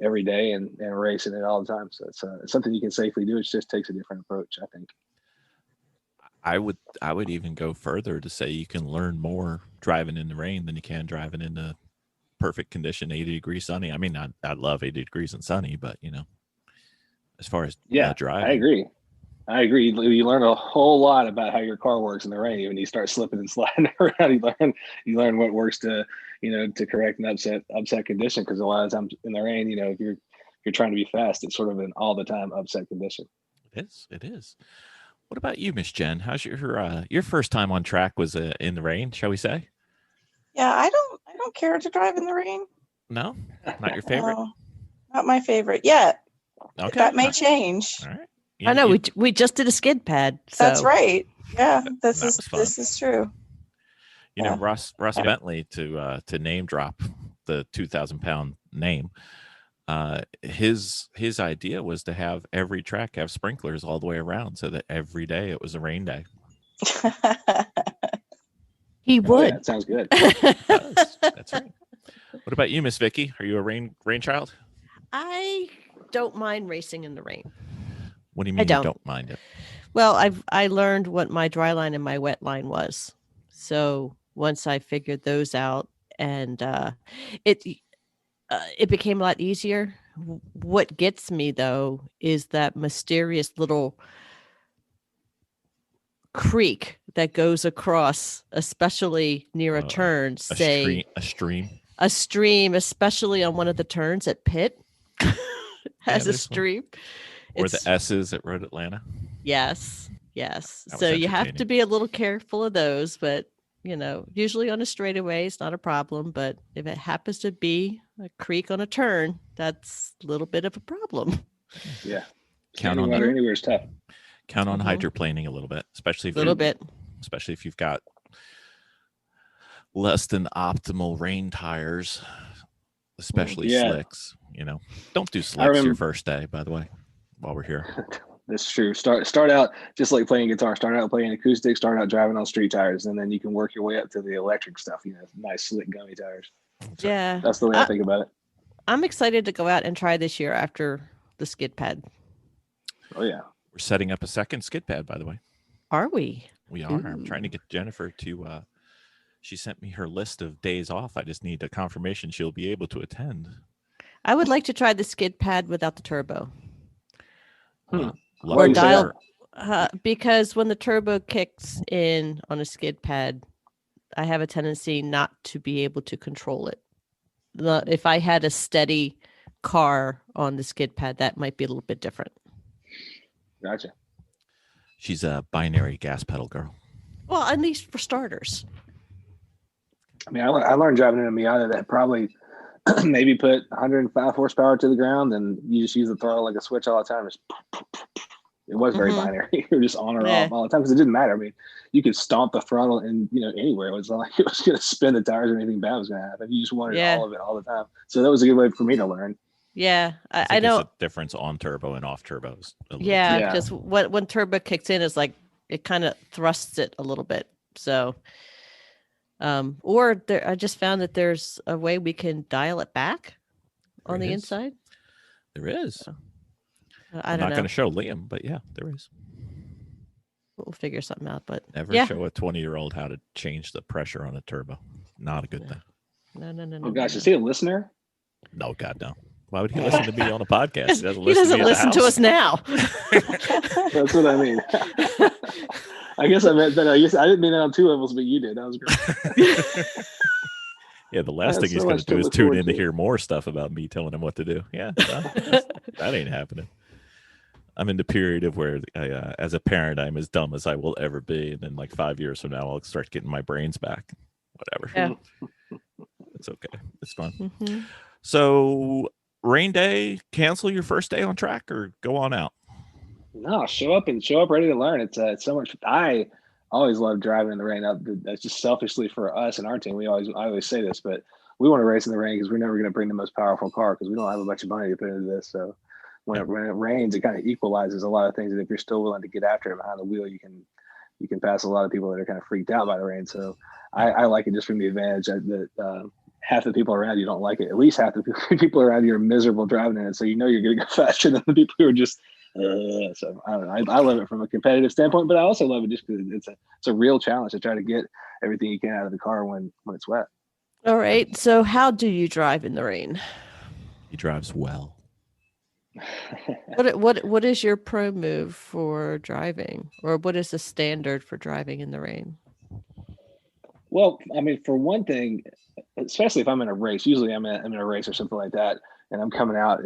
every day and race in it all the time. So it's something you can safely do. It just takes a different approach, I think. I would even go further to say you can learn more driving in the rain than you can driving in the perfect condition, 80 degrees sunny. I mean, I love 80 degrees and sunny, but as far as driving. I agree. You learn a whole lot about how your car works in the rain. When you start slipping and sliding around, you learn what works to correct an upset condition. Because a lot of times in the rain, if you're trying to be fast, it's sort of an all the time upset condition. It is. What about you, Miss Jen? How's your first time on track was in the rain, shall we say? Yeah, I don't care to drive in the rain. No, not your favorite. No, not my favorite yet. Okay, that may change. All right. I know we just did a skid pad. So. That's right. Yeah, That was fun. this is true. You know, Yeah. Ross Bentley, to name drop the 2,000-pound name. His idea was to have every track have sprinklers all the way around, so that every day it was a rain day. He would. Yeah, that sounds good. That's right. What about you, Miss Vicki? Are you a rain child? I don't mind racing in the rain. What do you mean you don't mind it? Well, I learned what my dry line and my wet line was. So once I figured those out, and it became a lot easier. What gets me though is that mysterious little creek that goes across, especially near a turn. Say a stream, especially on one of the turns at Pitt. Has a stream. Or the S's at Road Atlanta. Yes. So you have to be a little careful of those, but usually on a straightaway, it's not a problem. But if it happens to be a creek on a turn, that's a little bit of a problem. Yeah. Count on anywhere is tough. Count on hydroplaning a little bit, especially if you've got less than optimal rain tires, especially slicks. Don't do slicks your first day, by the way, while we're here. That's true. Start out just like playing guitar. Start out playing acoustic. Start out driving on street tires, and then you can work your way up to the electric stuff. Nice slick gummy tires. Yeah, that's the way I think about it. I'm excited to go out and try this year after the skid pad. Oh yeah, we're setting up a second skid pad, by the way. Are we? We are. Ooh. I'm trying to get Jennifer to. She sent me her list of days off. I just need a confirmation she'll be able to attend. I would like to try the skid pad without the turbo. Or dial, because when the turbo kicks in on a skid pad, I have a tendency not to be able to control it. If I had a steady car on the skid pad, that might be a little bit different. Gotcha. She's a binary gas pedal girl. Well, at least for starters. I mean, I learned driving in a Miata that probably maybe put 105 horsepower to the ground, and you just use the throttle like a switch all the time. It was very binary. You're just on or off all the time because it didn't matter. I mean, you could stomp the throttle and anywhere. It was not like it was going to spin the tires or anything bad was going to happen. You just wanted all of it all the time. So that was a good way for me to learn. Yeah, I know. It's a difference on turbo and off turbos. Yeah, because when turbo kicks in, it's like it kind of thrusts it a little bit. So, I just found that there's a way we can dial it back on the inside. There is. So, I'm not going to show Liam, but yeah, there is. We'll figure something out. But never show a 20-year-old how to change the pressure on a turbo. Not a good thing. No. Oh gosh, is he a listener? No, God, no. Why would he listen to me on a podcast? He doesn't listen to us now. That's what I mean. I guess I meant that. I didn't mean that on two levels, but you did. That was great. Yeah, the last thing he's going to do is tune in to hear more stuff about me telling him what to do. Yeah, that ain't happening. I'm in the period of where, as a parent, I'm as dumb as I will ever be, and then like 5 years from now, I'll start getting my brains back. Whatever. Yeah. It's okay. It's fun. Mm-hmm. So, rain day, cancel your first day on track, or go on out? No, show up ready to learn. It's so much. I always love driving in the rain. That's just selfishly for us and our team. I always say this, but we want to race in the rain because we're never going to bring the most powerful car because we don't have a bunch of money to put into this. So when it rains, it kind of equalizes a lot of things. And if you're still willing to get after it behind the wheel, you can pass a lot of people that are kind of freaked out by the rain. So I like it just from the advantage that half the people around you don't like it. At least half the people around you are miserable driving in it. So you're going to go faster than the people who are just. So I don't know. I love it from a competitive standpoint, but I also love it just because it's a real challenge to try to get everything you can out of the car when it's wet. All right. So how do you drive in the rain? He drives well. What is your pro move for driving, or what is the standard for driving in the rain? Well, I mean, for one thing, especially if I'm in a race, usually I'm in a race or something like that, and I'm coming out.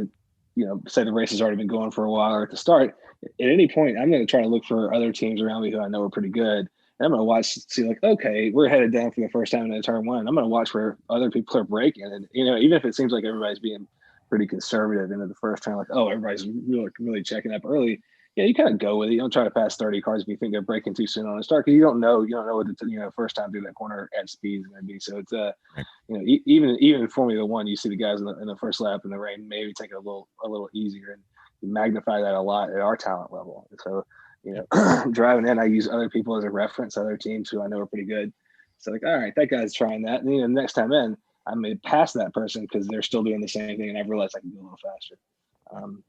Say the race has already been going for a while or at the start, at any point, I'm going to try to look for other teams around me who I know are pretty good. And I'm going to see like, okay, we're headed down for the first time in turn one. I'm going to watch where other people are braking. And, even if it seems like everybody's being pretty conservative into the first turn, like, oh, everybody's really, really checking up early. yeah, you kind of go with it. You don't try to pass 30 cars if you think they're braking too soon on the start, because you don't know what the first time through that corner at speed is going to be. So it's Right. even in Formula One, you see the guys in the first lap in the rain maybe take it a little easier, and you magnify that a lot at our talent level. And so driving in, I use other people as a reference, other teams who I know are pretty good. So like, all right, that guy's trying that, and the next time in, I may pass that person because they're still doing the same thing, and I realized I can go a little faster.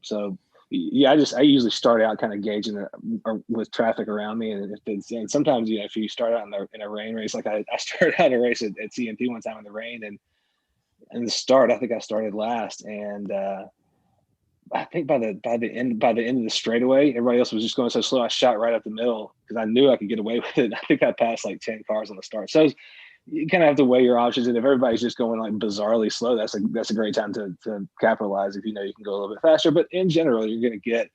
So yeah, I usually start out kind of gauging with traffic around me, and sometimes if you start out in a rain race, like I started out a race at CMP one time in the rain, and in the start I think I started last, and I think by the end of the straightaway, everybody else was just going so slow. I shot right up the middle because I knew I could get away with it. I think I passed like 10 cars on the start. So you kind of have to weigh your options, and if everybody's just going like bizarrely slow, that's a great time to capitalize if you can go a little bit faster. But in general, you're going to get,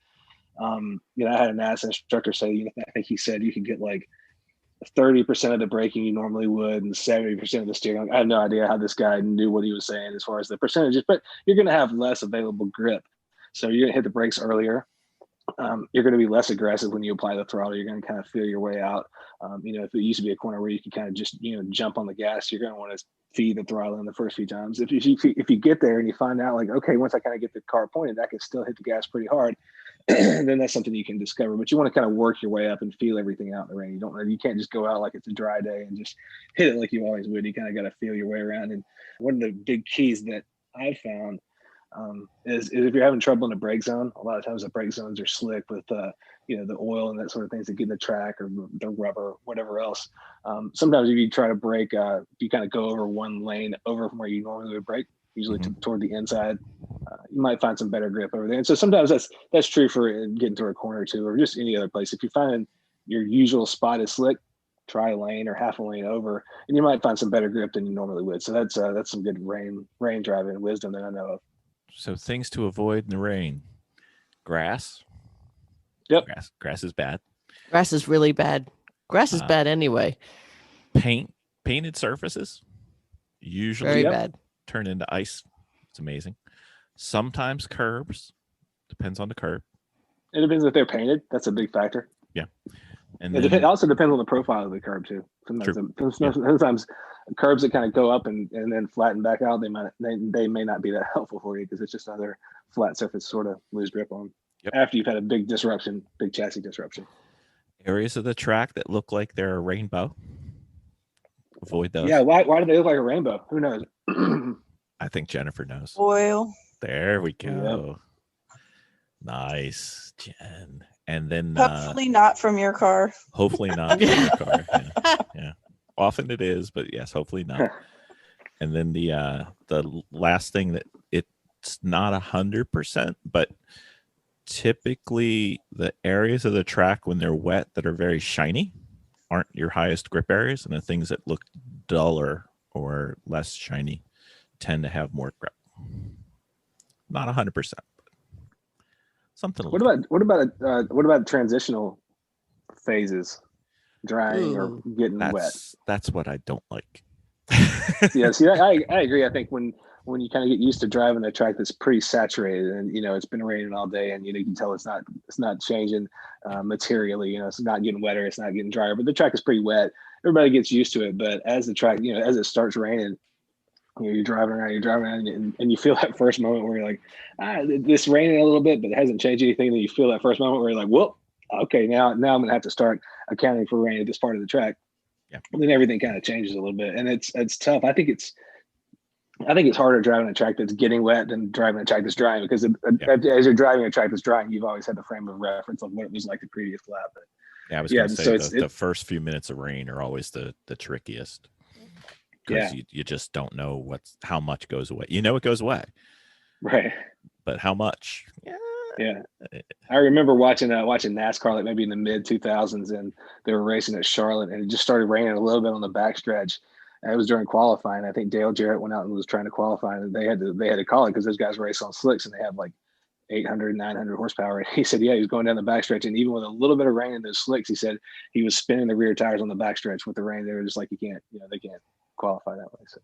I had a NASA instructor say, I think he said you could get like 30% of the braking you normally would, and 70% of the steering. I have no idea how this guy knew what he was saying as far as the percentages, but you're going to have less available grip, so you're going to hit the brakes earlier. You're going to be less aggressive when you apply the throttle. You're going to kind of feel your way out. If it used to be a corner where you could kind of just jump on the gas, you're going to want to feed the throttle in the first few times. If you get there and you find out like, okay, once I kind of get the car pointed, I can still hit the gas pretty hard, then that's something you can discover. But you want to kind of work your way up and feel everything out in the rain. You can't just go out like it's a dry day and just hit it like you always would. You kind of got to feel your way around. And one of the big keys that I've found is if you're having trouble in the brake zone. A lot of times the brake zones are slick with the oil and that sort of things that get in the track, or the rubber, whatever else. Sometimes if you try to brake, you kind of go over one lane over from where you normally would brake, usually toward the inside. You might find some better grip over there. And so sometimes that's true for getting through a corner too, or just any other place. If you find your usual spot is slick, try a lane or half a lane over, and you might find some better grip than you normally would. So that's some good rain driving wisdom that I know of. So things to avoid in the rain: grass. Yep. Grass is bad. Grass is really bad. Grass is bad anyway. Painted surfaces usually Very bad. turn into ice. It's amazing. Sometimes curbs. Depends on the curb. It depends if they're painted. That's a big factor. Yeah. And it also depends on the profile of the curb too. Sometimes curbs that kind of go up and then flatten back out, they may not be that helpful for you because it's just another flat surface sort of lose grip on. Yep. After you've had a big chassis disruption. Areas of the track that look like they're a rainbow, avoid those. Yeah, why do they look like a rainbow? Who knows? I think Jennifer knows. Oil. There we go. Yep. Nice, Jen. And then hopefully not from your car. Hopefully not from your car. Yeah. Often it is, but yes, hopefully not. And then the last thing that it's not 100%, but typically the areas of the track when they're wet that are very shiny aren't your highest grip areas, and the things that look duller or less shiny tend to have more grip. Not 100%, but something. What about transitional phases, drying or getting wet? That's what I don't like. Yeah, see, I agree. I think when you kind of get used to driving a track that's pretty saturated, and it's been raining all day, and you can tell it's not changing materially. It's not getting wetter, it's not getting drier, but the track is pretty wet. Everybody gets used to it, but as the track, as it starts raining, you're driving around, and you feel that first moment where you're like, this raining a little bit, but it hasn't changed anything. And then you feel that first moment where you're like, well, okay, now I'm gonna have to start accounting for rain at this part of the track. Yeah. And then everything kind of changes a little bit, and it's tough. I think it's harder driving a track that's getting wet than driving a track that's drying, because as you're driving a track that's drying, you've always had the frame of reference of what it was like the previous lap. But I was going to say the first few minutes of rain are always the trickiest, because you just don't know how much goes away. It goes away, right? But how much? Yeah. I remember watching NASCAR like maybe in the mid 2000s, and they were racing at Charlotte, and it just started raining a little bit on the backstretch. And it was during qualifying. I think Dale Jarrett went out and was trying to qualify, and they had to call it because those guys race on slicks, and they have like 800, 900 horsepower. And he said, he was going down the backstretch, and even with a little bit of rain in those slicks, he said he was spinning the rear tires on the backstretch with the rain. They were just like, they can't qualify that way. So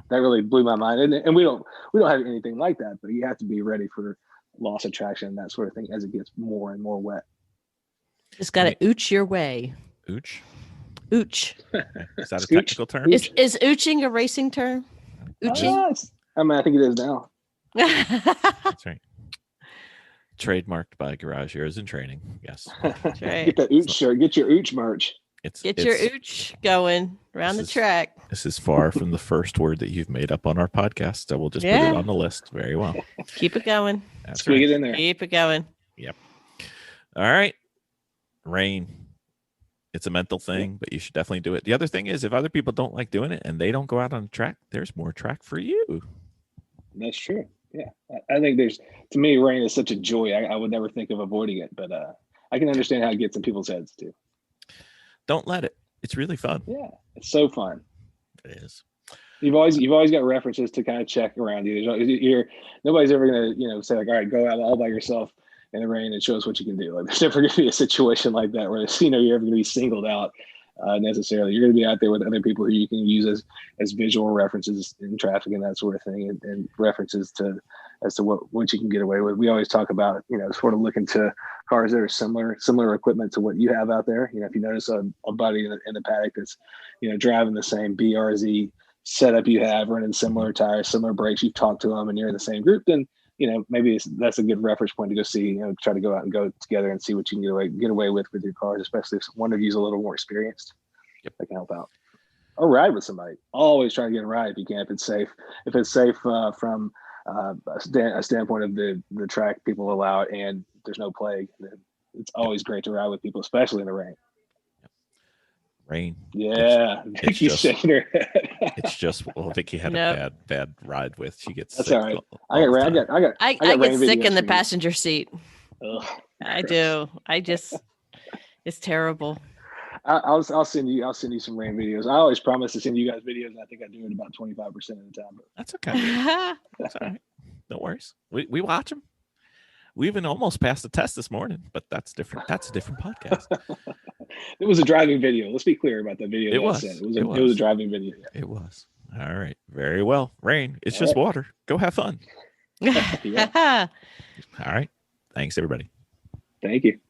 that really blew my mind. And we don't have anything like that, but you have to be ready for loss of traction and that sort of thing as it gets more and more wet. Just got to ooch your way. Ooch. Ooch. Is that a Scooch. technical term? Is ooching a racing term? Ooching. I think it is now. That's right. Trademarked by Garage Heroes in Training. Yes. That's right. Get that ooch shirt. Get your ooch merch. Get your ooch going around the track. This is far from the first word that you've made up on our podcast. So we'll just put it on the list. Very well. Keep it going. That's Squeak right. it in there. Keep it going. Yep. All right. Rain. It's a mental thing, but you should definitely do it. The other thing is, if other people don't like doing it and they don't go out on the track, there's more track for you. That's true. Yeah. I think to me, rain is such a joy. I would never think of avoiding it, but I can understand how it gets in people's heads too. Don't let it. It's really fun. Yeah. It's so fun. It is. You've always got references to kind of check around you. Nobody's ever gonna, say like, all right, go out all by yourself in the rain and show us what you can do. Like, there's never gonna be a situation like that where you're ever gonna be singled out necessarily. You're gonna be out there with other people who you can use as visual references in traffic and that sort of thing, and references as to what you can get away with. We always talk about, sort of looking to cars that are similar equipment to what you have out there. If you notice a buddy in the paddock that's, driving the same BRZ setup you have, running similar tires, similar brakes, you've talked to them and you're in the same group, then maybe that's a good reference point to go see, try to go out and go together and see what you can get away with your cars, especially if one of you is a little more experienced. Yep. That can help out. Or ride with somebody. Always try to get a ride if you can, if it's safe. If it's safe from a standpoint of the track people allow it and there's no plague, then it's always great to ride with people, especially in the rain. Rain. Yeah, Vicki's shaking her head. It's just Vicki had a bad ride with. She gets That's sick. all right. I get sick in the passenger seat. Ugh, I do. It's terrible. I'll send you some rain videos. I always promise to send you guys videos, and I think I do it about 25% of the time. But that's okay. That's all right. No worries. We watch them. We even almost passed the test this morning, but that's different. That's a different podcast. It was a driving video. Let's be clear about that video. It was a driving video. Yeah. It was. All right. Very well. Rain. It's just water. Go have fun. Yeah. All right. Thanks, everybody. Thank you.